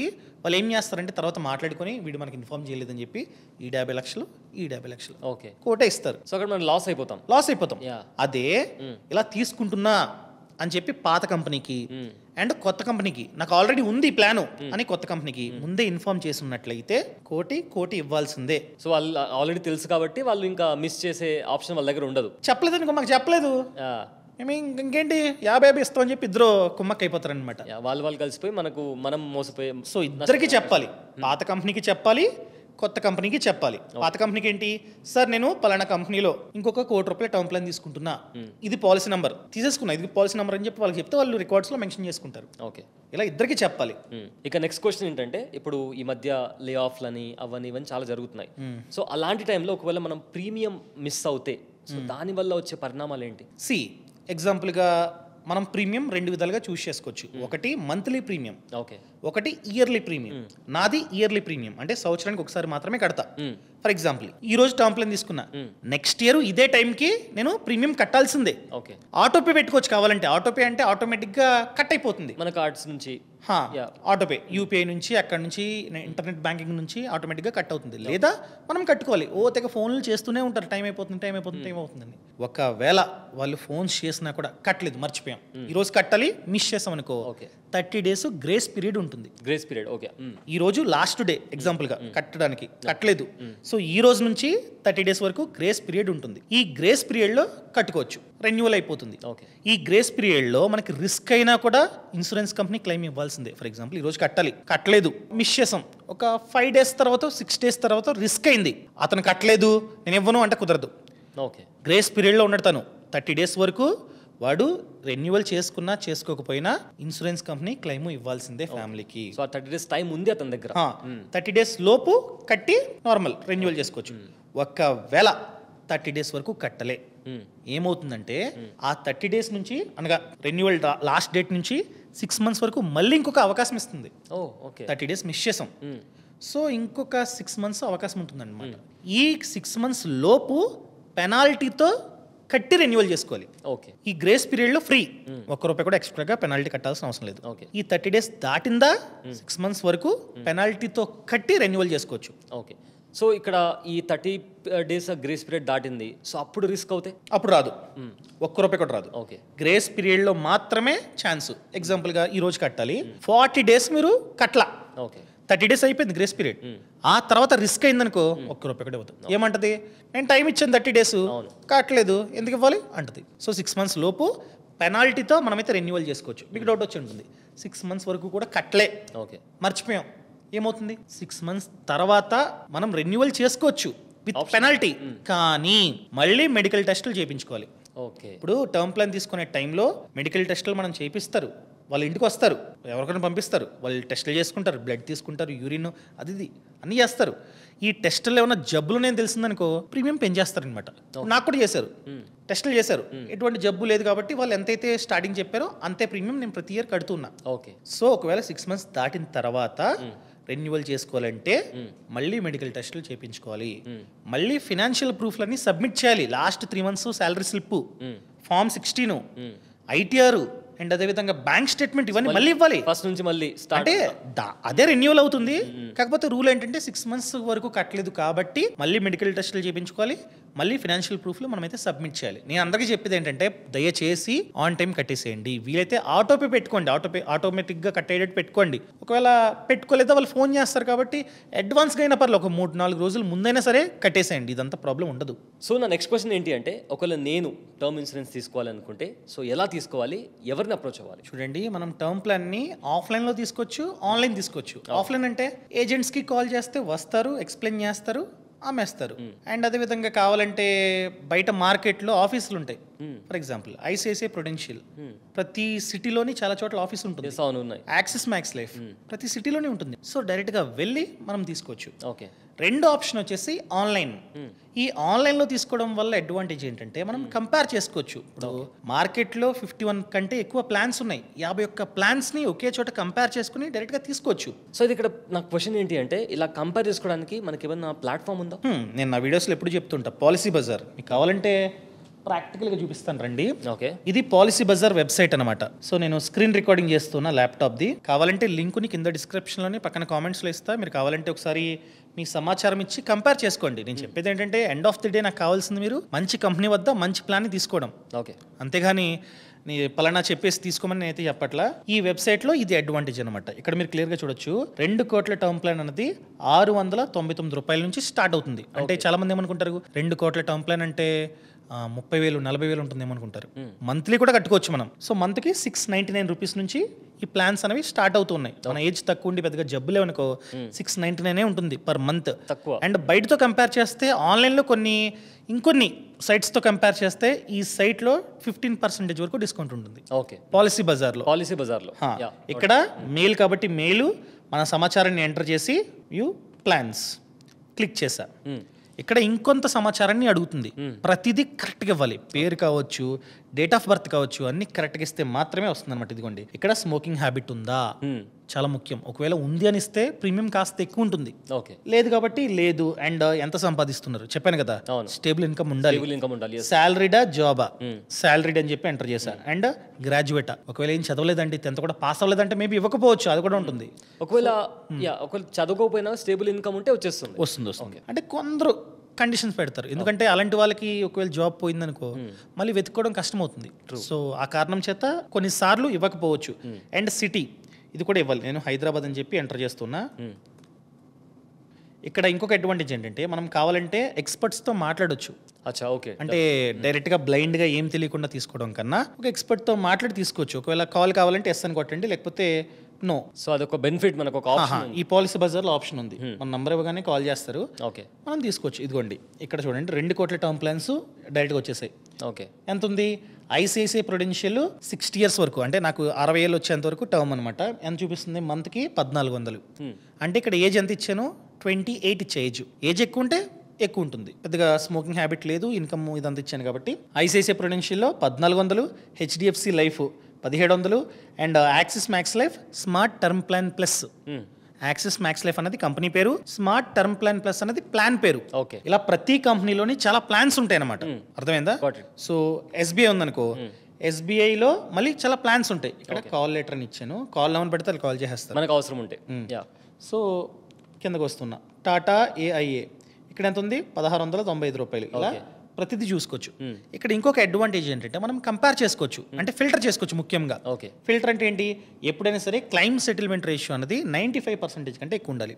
S1: వాళ్ళు ఏం చేస్తారంటే తర్వాత మాట్లాడుకొని వీడు మనకి ఇన్ఫార్మ్ చేయలేదని చెప్పి ఈ 50 లక్షలు ఈ 50 లక్షలు
S2: ఓకే
S1: కోటే ఇస్తారు.
S2: సో అక్కడ మనం లాస్ అయిపోతాం.
S1: అదే ఇలా తీసుకుంటున్నా అని చెప్పి పాత కంపెనీకి అండ్ కొత్త కంపెనీకి నాకు ఆల్రెడీ ఉంది ప్లాను అని కొత్త కంపెనీకి ముందే ఇన్ఫార్మ్ చేసి ఉన్నట్లయితే కోటి ఇవ్వాల్సిందే.
S2: సో వాళ్ళు ఆల్రెడీ తెలుసు కాబట్టి వాళ్ళు ఇంకా మిస్ చేసే ఆప్షన్ వాళ్ళ దగ్గర ఉండదు.
S1: చెప్పలేదు అనుకో, మాకు చెప్పలేదు, మేము ఇంకేంటి 50 ఇస్తాం అని చెప్పి ఇద్దరు కుమ్మక్క అయిపోతారు అనమాట.
S2: వాళ్ళు కలిసిపోయి మనం మోసపోయి.
S1: సో ఇద్దరికి చెప్పాలి, పాత కంపెనీకి చెప్పాలి, కొత్త కంపెనీకి చెప్పాలి. పాత కంపెనీకి ఏంటి, సార్ నేను పలానా కంపెనీలో ఇంకొక ₹1,00,00,000 టర్మ్ ప్లాన్ తీసుకుంటున్నా, ఇది పాలసీ నెంబర్ తీసేసుకున్నా, ఇది పాలసీ నెంబర్ అని చెప్పి వాళ్ళకి చెప్తే వాళ్ళు రికార్డ్స్లో మెన్షన్ చేసుకుంటారు.
S2: ఓకే,
S1: ఇలా ఇద్దరికి చెప్పాలి.
S2: ఇక నెక్స్ట్ క్వశ్చన్ ఏంటంటే, ఇప్పుడు ఈ మధ్య లే ఆఫ్లని ఇవన్నీ చాలా జరుగుతున్నాయి. సో అలాంటి టైంలో ఒకవేళ మనం ప్రీమియం మిస్ అవుతే సో దానివల్ల వచ్చే పరిణామాలు ఏంటి?
S1: ఎగ్జాంపుల్గా మనం ప్రీమియం 2 విధాలుగా చూస్ చేసుకోవచ్చు. ఒకటి మంత్లీ ప్రీమియం, ఒకటి ఇయర్లీ ప్రీమియం. నాది ఇయర్లీ ప్రీమియం, అంటే సంవత్సరానికి ఒకసారి మాత్రమే కడతా. ఫర్ ఎగ్జాంపుల్ ఈ రోజు టర్మ్ ప్లాన్ తీసుకున్నా, నెక్స్ట్ ఇయర్ ఇదే టైంకి నేను ప్రీమియం కట్టాల్సిందే. ఆటోపే పెట్టుకోవచ్చు కావాలంటే. ఆటోపే అంటే ఆటోమేటిక్గా కట్ అయిపోతుంది
S2: మన కార్డ్స్ నుంచి.
S1: ఆటోపే యూపీఐ నుంచి, అక్కడ నుంచి ఇంటర్నెట్ బ్యాంకింగ్ నుంచి ఆటోమేటిక్గా కట్ అవుతుంది. లేదా మనం కట్టుకోవాలి. తెగ ఫోన్లు చేస్తూనే ఉంటారు, టైం అయిపోతుందని. ఒకవేళ వాళ్ళు ఫోన్స్ చేసినా కూడా కట్టలేదు, మర్చిపోయాం, ఈ రోజు కట్టాలి, మిస్ చేసాం అనుకో, 30 days గ్రేస్ పీరియడ్ ఉంటుంది. ఈ రోజు లాస్ట్ డే ఎగ్జాంపుల్గా కట్టడానికి, కట్టలేదు, సో ఈ రోజు నుంచి 30 days వరకు గ్రేస్ పీరియడ్ ఉంటుంది. ఈ గ్రేస్ పీరియడ్లో కట్టుకోవచ్చు, రెన్యువల్ అయిపోతుంది. ఈ గ్రేస్ పీరియడ్లో మనకి రిస్క్ అయినా కూడా ఇన్సూరెన్స్ కంపెనీ క్లెయిమ్ ఇవ్వాల్సిందే. ఫర్ ఎగ్జాంపుల్ ఈ రోజు కట్టలేదు, మిస్ చేసాం, ఒక 5 days తర్వాత 6 days తర్వాత రిస్క్ అయింది, అతను కట్టలేదు నేను ఇవ్వను అంటే కుదరదు. గ్రేస్ పీరియడ్లో ఉన్నాడు తను, 30 days వరకు వాడు రెన్యువల్ చేసుకున్నా చేసుకోకపోయినా ఇన్సూరెన్స్ కంపెనీ క్లెయిమ్ ఇవ్వాల్సిందే ఫ్యామిలీకి.
S2: సో 30 days టైం ఉంది అతని దగ్గర.
S1: 30 days లోపు కట్టి నార్మల్ రెన్యువల్ చేసుకోవచ్చు. ఒకవేళ 30 days వరకు కట్టలే, ఏమవుతుందంటే ఆ 30 days నుంచి అనగా రెన్యువల్ లాస్ట్ డేట్ నుంచి 6 months వరకు మళ్ళీ ఇంకొక అవకాశం ఇస్తుంది. 30 days మిస్ చేసాం, సో ఇంకొక 6 months అవకాశం ఉంటుంది అనమాట. ఈ 6 months లోపు పెనాల్టీతో కట్టి రెన్యువల్ చేసుకోవాలి. ఈ గ్రేస్ పీరియడ్ లో ఫ్రీ, ₹1 కూడా ఎక్స్ట్రాగా పెనాల్టీ కట్టాల్సిన అవసరం లేదు. ఈ 30 days దాటిందా 6 months వరకు పెనాల్టీతో కట్టి రెన్యువల్ చేసుకోవచ్చు.
S2: సో ఇక్కడ ఈ 30 days గ్రేస్ పీరియడ్ దాటింది, సో అప్పుడు రిస్క్ అవుతాయి,
S1: అప్పుడు రాదు, ₹1 కూడా రాదు. గ్రేస్ పీరియడ్ లో మాత్రమే ఛాన్స్. ఎగ్జాంపుల్ గా ఈ రోజు కట్టాలి, 40 days మీరు కట్లా, 30 days అయిపోయింది గ్రేస్ పీరియడ్, ఆ తర్వాత రిస్క్ అయిందనుకో ₹1 కూడా అవుతుంది. ఏమంటది, నేను టైం ఇచ్చాను 30 days కట్టలేదు ఎందుకు ఇవ్వాలి అంటది. సో 6 months లోపు పెనాల్టీతో మనమైతే రెన్యువల్ చేసుకోవచ్చు. మీకు డౌట్ వచ్చి ఉంటుంది, 6 months వరకు కూడా కట్టలే, మర్చిపోయాం, ఏమవుతుంది, 6 months తర్వాత మనం రెన్యువల్ చేసుకోవచ్చు విత్ పెనాల్టీ, కానీ మళ్ళీ మెడికల్ టెస్టులు చేయించుకోవాలి. ఇప్పుడు టర్మ్ ప్లాన్ తీసుకునే టైంలో మెడికల్ టెస్టులు మనం చేపిస్తారు, వాళ్ళ ఇంటికి వస్తారు, ఎవరికైనా పంపిస్తారు, వాళ్ళు టెస్టులు చేసుకుంటారు, బ్లడ్ తీసుకుంటారు, యూరిన్ అది అన్నీ చేస్తారు. ఈ టెస్టులు ఏమైనా జబ్బులు నేను తెలిసిందనుకో ప్రీమియం పెంచేస్తారు అనమాట. నాకు కూడా చేశారు, టెస్టులు చేశారు, ఎటువంటి జబ్బు లేదు కాబట్టి వాళ్ళు ఎంతైతే స్టార్టింగ్ చెప్పారో అంతే ప్రీమియం నేను ప్రతి ఇయర్ కడుతున్నా. సో ఒకవేళ 6 months దాటిన తర్వాత రెన్యువల్ చేసుకోవాలంటే మళ్ళీ మెడికల్ టెస్టులు చేయించుకోవాలి, మళ్ళీ ఫినాన్షియల్ ప్రూఫ్లన్నీ సబ్మిట్ చేయాలి. Last 3 months salary slip, form 16, ITR and అదే విధంగా బ్యాంక్ స్టేట్మెంట్, ఇవన్నీ మళ్ళీ ఇవ్వాలి.
S2: ఫస్ట్ నుంచి మళ్ళీ
S1: అంటే అదే రెన్యువల్ అవుతుంది, కాకపోతే రూల్ ఏంటంటే 6 months వరకు కట్టలేదు కాబట్టి మళ్ళీ మెడికల్ టెస్టులు చేయించుకోవాలి, మళ్ళీ ఫినాన్షియల్ ప్రూఫ్లు మనమైతే సబ్మిట్ చేయాలి. నేను అందరికీ చెప్పేది ఏంటంటే దయచేసి ఆన్ టైం కట్టేసేయండి. వీలైతే ఆటోపే పెట్టుకోండి, ఆటోమేటిక్గా కట్టేటట్టు పెట్టుకోండి. ఒకవేళ పెట్టుకోలేదా వాళ్ళు ఫోన్ చేస్తారు కాబట్టి అడ్వాన్స్గా అయినా పర్లేదు, ఒక 3-4 రోజులు ముందైనా సరే కట్టేసేయండి, ఇదంతా ప్రాబ్లం ఉండదు.
S2: సో నా నెక్స్ట్ క్వశ్చన్ ఏంటి అంటే, ఒకవేళ నేను టర్మ్ ఇన్సూరెన్స్ తీసుకోవాలనుకుంటే సో ఎలా తీసుకోవాలి, ఎవరిని అప్రోచ్ అవ్వాలి?
S1: చూడండి, మనం టర్మ్ ప్లాన్ని ఆఫ్లైన్లో తీసుకోవచ్చు, ఆన్లైన్ తీసుకోవచ్చు. ఆఫ్లైన్ అంటే ఏజెంట్స్కి కాల్ చేస్తే వస్తారు, ఎక్స్ప్లెయిన్ చేస్తారు, అమ్మేస్తారు. అండ్ అదే విధంగా కావాలంటే బయట మార్కెట్లో ఆఫీసులు ఉంటాయి. ఫర్ ఎగ్జాంపుల్ ఐసిఐసిఐ ప్రుడెన్షియల్ ప్రతి సిటీలోని చాలా చోట్ల ఆఫీస్ ఉంటుంది. యాక్సిస్ మ్యాక్స్ లైఫ్ ప్రతి సిటీలోనే ఉంటుంది. సో డైరెక్ట్గా వెళ్ళి మనం తీసుకోవచ్చు.
S2: ఓకే.
S1: రెండో ఆప్షన్ వచ్చేసి ఆన్లైన్. ఈ ఆన్లైన్లో తీసుకోవడం వల్ల అడ్వాంటేజ్ ఏంటంటే మనం కంపేర్ చేసుకోవచ్చు. ఇప్పుడు మార్కెట్లో 51 కంటే ఎక్కువ ప్లాన్స్ ఉన్నాయి. 51 ప్లాన్స్ని ఒకే చోట కంపేర్ చేసుకుని డైరెక్ట్గా తీసుకోవచ్చు.
S2: సో ఇది ఇక్కడ నాకు క్వశ్చన్ ఏంటి అంటే, ఇలా కంపేర్ చేసుకోవడానికి మనకి ఏమన్నా ప్లాట్ఫామ్ ఉందా?
S1: నేను నా వీడియోస్లో ఎప్పుడు చెప్తుంటా, పాలసీ బజార్. మీకు కావాలంటే ప్రాక్టికల్గా చూపిస్తాను రండి.
S2: ఓకే.
S1: ఇది పాలసీ బజార్ వెబ్సైట్ అనమాట. సో నేను స్క్రీన్ రికార్డింగ్ చేస్తున్నా ల్యాప్టాప్ది. కావాలంటే లింకుని కింద డిస్క్రిప్షన్లోని పక్కన కామెంట్స్లో ఇస్తా. మీరు కావాలంటే ఒకసారి మీ సమాచారం ఇచ్చి కంపేర్ చేసుకోండి. నేను చెప్పేది ఏంటంటే ఎండ్ ఆఫ్ ది డే నాకు కావాల్సింది మీరు మంచి కంపెనీ వద్ద మంచి ప్లాన్ని తీసుకోవడం.
S2: ఓకే.
S1: అంతేగాని నీ పలానా చెప్పేసి తీసుకోమని నేనైతే చెప్పట్లా. ఈ వెబ్సైట్లో ఇది అడ్వాంటేజ్ అనమాట. ఇక్కడ మీరు క్లియర్గా చూడొచ్చు, 2 కోట్ల టర్మ్ ప్లాన్ అనేది 699 రూపాయల నుంచి స్టార్ట్ అవుతుంది. అంటే చాలా మంది ఏమనుకుంటారు 2 కోట్ల టర్మ్ ప్లాన్ అంటే 30,000 40,000 ఉంటుంది ఏమనుకుంటారు. మంత్లీ కూడా కట్టుకోవచ్చు మనం. సో మంత్కి 699 రూపీస్ నుంచి ఈ ప్లాన్స్ అనేవి స్టార్ట్ అవుతున్నాయి. మన ఏజ్ తక్కువ ఉండి పెద్దగా జబ్బులే అనుకో 699 ఉంటుంది పర్ మంత్.
S2: అండ్
S1: బయటతో కంపేర్ చేస్తే ఆన్లైన్లో ఇంకొన్ని సైట్స్తో కంపేర్ చేస్తే ఈ సైట్లో 15% వరకు డిస్కౌంట్ ఉంటుంది.
S2: ఓకే.
S1: పాలసీ బజార్లో ఇక్కడ మెయిల్ కాబట్టి మెయిల్ మన సమాచారాన్ని ఎంటర్ చేసి వ్యూ ప్లాన్స్ క్లిక్ చేశా. ఇక్కడ ఇంకొంత సమాచారాన్ని అడుగుతుంది. ప్రతిదీ కరెక్ట్గా ఇవ్వాలి. పేరు కావచ్చు, డేట్ ఆఫ్ బర్త్ కావచ్చు, అన్ని కరెక్ట్గా ఇస్తే మాత్రమే వస్తుంది అనమాట. ఇదిగోండి, ఇక్కడ స్మోకింగ్ హ్యాబిట్ ఉందా, చాలా ముఖ్యం. ఒకవేళ ఉంది అని ఇస్తే ప్రీమియం కాస్త ఎక్కువ ఉంటుంది. లేదు కాబట్టి లేదు. అండ్ ఎంత సంపాదిస్తున్నారు చెప్పాను కదా, స్టేబుల్ ఇన్కమ్ ఉండాలి. శాలరీడా జాబా, శాలరీడ్ అని చెప్పి ఎంటర్ చేశా. అండ్ గ్రాడ్యుయేటా, ఒకవేళ ఏం చదవలేదండి, 10th కూడా పాస్ అవ్వలేదంటే మేబీ ఇవ్వకపోవచ్చు, అది కూడా ఉంటుంది.
S2: ఒకవేళ చదువుకోకపోయినా స్టేబుల్ ఇన్కమ్ ఉంటే వస్తుంది.
S1: అంటే కొందరు కండిషన్స్ పెడతారు, ఎందుకంటే అలాంటి వాళ్ళకి ఒకవేళ జాబ్ పోయిందనుకో మళ్ళీ వెతుక్కోవడం కష్టం అవుతుంది. సో ఆ కారణం చేత కొన్నిసార్లు ఇవ్వకపోవచ్చు. అండ్ సిటీ, ఇది కూడా ఇవ్వాలి. నేను హైదరాబాద్ అని చెప్పి ఎంటర్ చేస్తున్నా. ఇక్కడ ఇంకొక అడ్వాంటేజ్ ఏంటంటే మనం కావాలంటే ఎక్స్పర్ట్స్తో మాట్లాడొచ్చు. అంటే డైరెక్ట్గా బ్లైండ్గా ఏం తెలియకుండా తీసుకోవడం కన్నా ఒక ఎక్స్పర్ట్తో మాట్లాడి తీసుకోవచ్చు. ఒకవేళ కాల్ కావాలంటే ఎస్ అని కొట్టండి, లేకపోతే నో.
S2: సో అదొక బెనిఫిట్ మనకు. ఒక ఆప్షన్
S1: ఈ పాలసీ బజార్లో ఆప్షన్ ఉంది. మన నంబర్ ఇవ్వగానే కాల్ చేస్తారు, మనం తీసుకోవచ్చు. ఇదిగోండి ఇక్కడ చూడండి, 2 కోట్ల టర్మ్ ప్లాన్స్ డైరెక్ట్గా వచ్చేసాయి.
S2: ఓకే.
S1: ఎంత ఉంది? ఐసిఐసిఐ ప్రుడెన్షియల్ 60 years వరకు, అంటే నాకు 60 ఏళ్ళు వచ్చేంత వరకు టర్మ్ అనమాట. ఎంత చూపిస్తుంది? మంత్కి 1400. అంటే ఇక్కడ ఏజ్ ఎంత ఇచ్చాను? 28 ఇచ్చే ఏజ్ ఎక్కువ ఉంటే ఎక్కువ ఉంటుంది. పెద్దగా స్మోకింగ్ హ్యాబిట్ లేదు, ఇన్కమ్ ఇదంతా ఇచ్చాను కాబట్టి. ఐసిఐసిఐ ప్రుడెన్షియల్లో 1400, HDFC life 1700 and Axis Max Life Smart Term Plan Plus. Axis Max Life అనేది కంపెనీ పేరు, స్మార్ట్ టర్మ్ ప్లాన్ ప్లస్ అనేది ప్లాన్ పేరు. ఇలా ప్రతి కంపెనీలోని చాలా ప్లాన్స్ ఉంటాయి అన్నమాట. అర్థమైందా? సో ఎస్బీఐ ఉందనుకో, ఎస్బీఐలో మళ్ళీ చాలా ప్లాన్స్ ఉంటాయి. ఇక్కడ కాల్ లెటర్ అని ఇచ్చాను, కాల్ నెంబర్ పెడితే వాళ్ళు కాల్ చేస్తారు
S2: మనకు అవసరం ఉంటే.
S1: సో కిందకు వస్తున్నా, టాటా ఏఐఏ ఇక్కడ ఎంత ఉంది? 1695 రూపాయలు. ఇలా ప్రతిదీ చూసుకోవచ్చు. ఇక్కడ ఇంకొక అడ్వాంటేజ్ ఏంటంటే మనం కంపేర్ చేసుకోవచ్చు, అంటే ఫిల్టర్ చేసుకోవచ్చు. ముఖ్యంగా ఫిల్టర్ అంటే ఏంటి? ఎప్పుడైనా సరే క్లైమ్ సెటిల్మెంట్ రేషియో అనేది 95% కంటే ఎక్కువ ఉండాలి.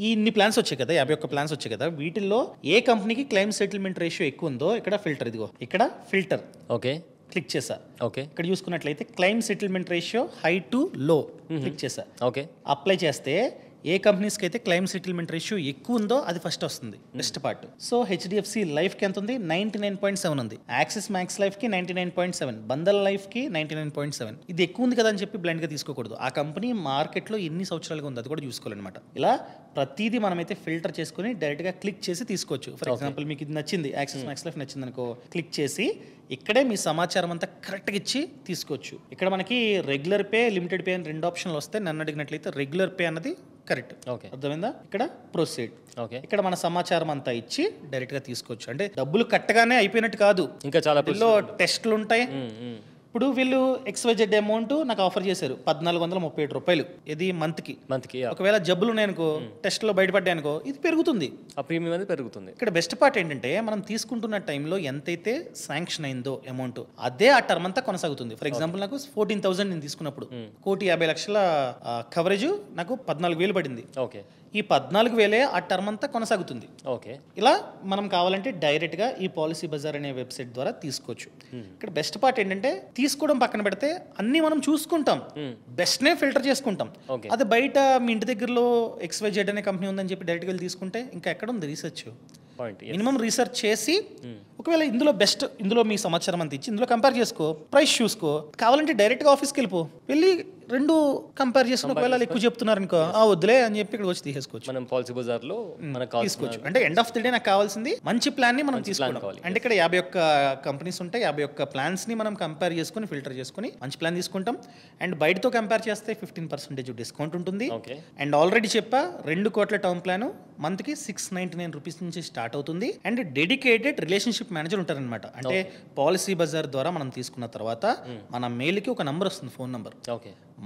S1: ఈ ఇన్ని ప్లాన్స్ వచ్చాయి కదా, 51 ప్లాన్స్ వచ్చాయి కదా, వీటిల్లో ఏ కంపెనీకి క్లైమ్ సెటిల్మెంట్ రేషియో ఎక్కువ ఉందో ఇక్కడ ఫిల్టర్, ఇదిగో ఇక్కడ ఫిల్టర్ క్లిక్ చేసా. ఇక్కడ చూసుకున్నట్లయితే claim settlement ratio high to లో క్లిక్ చేసా. అప్లై చేస్తే ఏ కంపెనీస్కి అయితే క్లైమ్ సెటిల్మెంట్ రేషియో ఎక్కువ ఉందో అది ఫస్ట్ వస్తుంది, బెస్ట్ పార్ట్. సో హెచ్డిఎఫ్సి లైఫ్కి ఎంత ఉంది? 99.7 ఉంది. యాక్సిస్ మ్యాక్స్ లైఫ్కి 99.7, బంధన్ లైఫ్కి 99.7. ఇది ఎక్కువ ఉంది కదా అని చెప్పి బ్లైండ్గా తీసుకోకూడదు. ఆ కంపెనీ మార్కెట్లో ఎన్ని సంవత్సరాలుగా ఉంది అది కూడా చూసుకోవాలన్నమాట. ఇలా ప్రతిదీ మనమైతే ఫిల్టర్ చేసుకుని డైరెక్ట్గా క్లిక్ చేసి తీసుకోవచ్చు. ఫర్ ఎగ్జాంపుల్ మీకు ఇది నచ్చింది, యాక్సిస్ మ్యాక్స్ లైఫ్ నచ్చింది అనుకో, క్లిక్ చేసి ఇక్కడే మీ సమాచారం అంతా కరెక్ట్గా ఇచ్చి తీసుకోవచ్చు. ఇక్కడ మనకి రెగ్యులర్ పే, లిమిటెడ్ పే అని 2 ఆప్షన్లు వస్తాయి. నన్ను అడిగినట్లయితే రెగ్యులర్ పే అన్నది కరెక్ట్. అర్థమైందా? ఇక్కడ ప్రొసీడ్, ఇక్కడ మన సమాచారం అంతా ఇచ్చి డైరెక్ట్ గా తీసుకోవచ్చు. అంటే డబ్బులు కట్టగానే అయిపోయినట్టు కాదు, ఇంకా చాలా టెస్ట్లు ఉంటాయి. ఇప్పుడు వీళ్ళు XYZ అమౌంట్ నాకు ఆఫర్ చేశారు 1437 రూపాయలు, ఇది మంత్కి. ఒకవేళ జబ్బులు ఉన్నాయనుకో, టెస్ట్లో బయటపడ్డాయి అనుకో, ఇది పెరుగుతుంది,
S2: ఆ ప్రీమియం అనేది పెరుగుతుంది.
S1: ఇక్కడ బెస్ట్ పార్ట్ ఏంటంటే మనం తీసుకుంటున్న టైంలో ఎంతైతే శాంక్షన్ అయిందో అమౌంట్ అదే ఆ టర్మ్ అంతా కొనసాగుతుంది. ఫర్ ఎగ్జాంపుల్ నాకు 14,000 నేను తీసుకున్నప్పుడు 1,50,00,000 కవరేజ్ నాకు 14,000 పడింది.
S2: ఓకే,
S1: ఈ 14,000 ఆ టర్మ్ అంతా కొనసాగుతుంది.
S2: ఓకే, ఇలా
S1: మనం కావాలంటే డైరెక్ట్గా ఈ పాలసీ బజార్ అనే వెబ్సైట్ ద్వారా తీసుకోవచ్చు. ఇక్కడ బెస్ట్ పార్ట్ ఏంటంటే తీసుకోవడం పక్కన పెడితే అన్ని మనం చూసుకుంటాం, బెస్ట్నే ఫిల్టర్ చేసుకుంటాం. అది బయట మీ ఇంటి దగ్గరలో XYZ అనే కంపెనీ ఉందని చెప్పి డైరెక్ట్గా వెళ్ళి తీసుకుంటే ఇంకా ఎక్కడ ఉంది రీసెర్చ్? మినిమం రీసెర్చ్ చేసి ఒకవేళ ఇందులో బెస్ట్, ఇందులో మీ సమాచారం అంత ఇచ్చి ఇందులో కంపేర్ చేసుకో, ప్రైస్ చూసుకో, కావాలంటే డైరెక్ట్గా ఆఫీస్కి వెళ్ళి రెండు కంపేర్ చేసుకుని ఒకవేళ ఎక్కువ చెప్తున్నారు అనుకో, వద్దులే అని చెప్పి ఇక్కడ వచ్చి తీసేసుకోవచ్చు.
S2: మనం పాలసీ బజార్ లో
S1: తీసుకోవచ్చు. అంటే ఎండ్ ఆఫ్ ది డే నాకు కావాల్సింది మంచి ప్లాన్ ని మనం తీసుకోవాలి. అంటే ఇక్కడ 51 కంపెనీస్ ఉంటాయి, 51 ప్లాన్స్ ని మనం కంపేర్ చేసుకుని ఫిల్టర్ చేసుకుని మంచి ప్లాన్ తీసుకుంటాం. అండ్ బయటతో కంపేర్ చేస్తే 15% డిస్కౌంట్ ఉంటుంది. అండ్ ఆల్రెడీ చెప్పా 2 కోట్ల టర్మ్ ప్లాన్ మంత్ కి 699 రూపీస్ నుంచి స్టార్ట్ అవుతుంది. అండ్ డెడికేటెడ్ రిలేషన్షిప్ మేనేజర్ ఉంటారనమాట. అంటే పాలసీ బజార్ ద్వారా మనం తీసుకున్న తర్వాత మన మెయిల్ కి ఒక నంబర్ వస్తుంది, ఫోన్ నంబర్.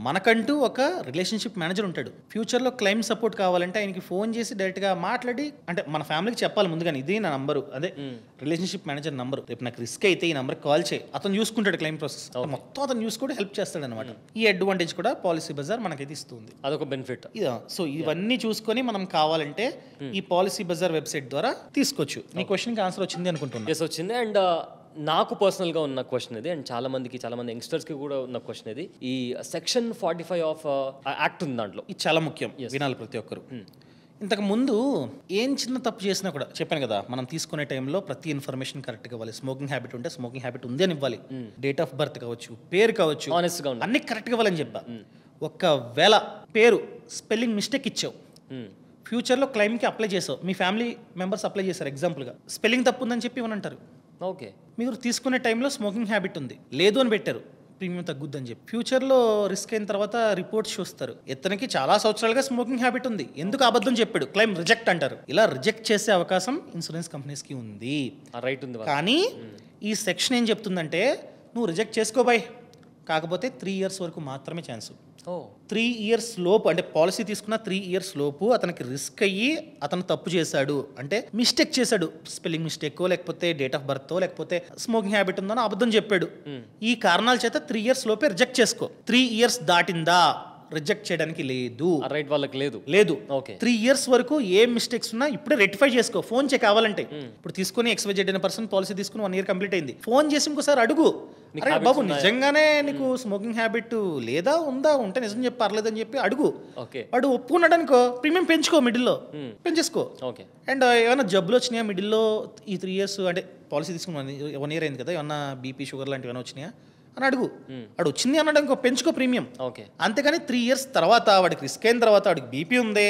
S1: మనకంటూ ఒక రిలేషన్షిప్ మేనేజర్ ఉంటాడు. ఫ్యూచర్లో క్లైమ్ సపోర్ట్ కావాలంటే ఆయనకి ఫోన్ చేసి డైరెక్ట్గా మాట్లాడి, అంటే మన ఫ్యామిలీకి చెప్పాలి ముందుగానే ఇది నా నంబరు, అదే రిలేషన్షిప్ మేనేజర్ నంబరు, రేపు నాకు రిస్క్ అయితే ఈ నంబర్కి కాల్ చేయి, అతను చూసుకుంటాడు క్లైమ్ ప్రాసెస్ మొత్తం, అతను చూసుకుంటూ హెల్ప్ చేస్తాడు అనమాట. ఈ అడ్వాంటేజ్ కూడా పాలసీ బజార్ మనకైతే ఇస్తుంది,
S2: అదొక బెనిఫిట్.
S1: సో ఇవన్నీ చూసుకొని మనం కావాలంటే ఈ పాలసీ బజార్ వెబ్సైట్ ద్వారా తీసుకోవచ్చు. ఈ క్వశ్చన్కి ఆన్సర్ వచ్చింది అనుకుంటున్నాను.
S2: వచ్చింది. అండ్ నాకు పర్సనల్గా ఉన్న క్వశ్చన్ ఇది, అండ్ చాలా మంది యంగ్స్టర్స్కి కూడా ఉన్న క్వశ్చన్ ఇది. ఈ సెక్షన్ 45 ఆఫ్ యాక్ట్ ఉంది, దాంట్లో ఇది చాలా ముఖ్యం, వినాలి ప్రతి ఒక్కరు. ఇంతకు ముందు ఏం చిన్న తప్పు చేసినా కూడా చెప్పాను కదా, మనం తీసుకునే టైంలో ప్రతి ఇన్ఫర్మేషన్ కరెక్ట్గా ఇవ్వాలి. స్మోకింగ్ హ్యాబిట్ ఉంటే స్మోకింగ్ హ్యాబిట్ ఉంది అని ఇవ్వాలి, డేట్ ఆఫ్ బర్త్ కావచ్చు, పేరు కావచ్చు, అన్ని కరెక్ట్గా ఇవ్వాలని చెప్పా. ఒకవేళ పేరు స్పెల్లింగ్ మిస్టేక్ ఇచ్చావు, ఫ్యూచర్లో క్లైమ్కి అప్లై చేసావు, మీ ఫ్యామిలీ మెంబర్స్ అప్లై చేశారు, ఎగ్జాంపుల్గా స్పెల్లింగ్ తప్పు ఉందని చెప్పి ఇవ్వనంటారు. ఓకే,
S1: మీరు తీసుకునే టైంలో స్మోకింగ్ హ్యాబిట్ ఉంది, లేదు అని పెట్టారు, ప్రీమియం తగ్గుద్దని చెప్పి ఫ్యూచర్లో రిస్క్ అయిన తర్వాత రిపోర్ట్స్ చూస్తారు, ఇతనికి చాలా సంవత్సరాలుగా స్మోకింగ్ హ్యాబిట్ ఉంది, ఎందుకు అబద్ధం చెప్పాడు, క్లైమ్ రిజెక్ట్ అంటారు. ఇలా రిజెక్ట్ చేసే అవకాశం ఇన్సూరెన్స్ కంపెనీస్కి ఉంది,
S2: రైట్ ఉంది.
S1: కానీ ఈ సెక్షన్ ఏం చెప్తుందంటే నువ్వు రిజెక్ట్ చేసుకోబాయ్, కాకపోతే 3 years వరకు మాత్రమే ఛాన్స్. 3 years లోపు, అంటే పాలసీ తీసుకున్న 3 years లోపు అతనికి రిస్క్ అయ్యి అతను తప్పు చేశాడు, అంటే మిస్టేక్ చేశాడు, స్పెల్లింగ్ మిస్టేక్ లేకపోతే డేట్ ఆఫ్ బర్త్ లేకపోతే స్మోకింగ్ హ్యాబిట్ ఉందని అబద్ధం చెప్పాడు, ఈ కారణాల చేత 3 years లోపే రిజెక్ట్ చేసుకో. 3 years దాటిందా రిజెక్ట్ చేయడానికి లేదు,
S2: రైట్ వాళ్ళకి లేదు.
S1: 3 years వరకు ఏ మిస్టేక్స్ ఉన్నా ఇప్పుడే రెక్టిఫై చేసుకో, ఫోన్ చే కావాలంటే. ఇప్పుడు తీసుకుని XYZ అనే పర్సన్ పాలసీ తీసుకుని 1 year కంప్లీట్ అయింది, ఫోన్ చేసి ఇంకోసారి అడుగు, అరే బాబు నిజంగానే నీకు స్మోకింగ్ హ్యాబిట్ లేదా ఉందా, ఉంటే నిజం చెప్పి పర్లేదని చెప్పి అడుగు. వాడు ఒప్పుకున్నాడు అనుకో, ప్రీమియం పెంచుకో, మిడిల్లో పెంచేసుకో. అండ్ ఏమైనా జబ్బులు వచ్చినాయా మిడిల్లో ఈ 3 years, అంటే పాలసీ తీసుకుని 1 year అయింది కదా, ఏమన్నా బీపీ షుగర్ లాంటివి ఏమైనా వచ్చినాయా అని అడుగు. వాడు వచ్చింది అన్నాడు ఇంకో పెంచుకో ప్రీమియం. అంతేగాని 3 years తర్వాత వాడికి రిస్క్ అయిన తర్వాత వాడికి బీపీ ఉంది,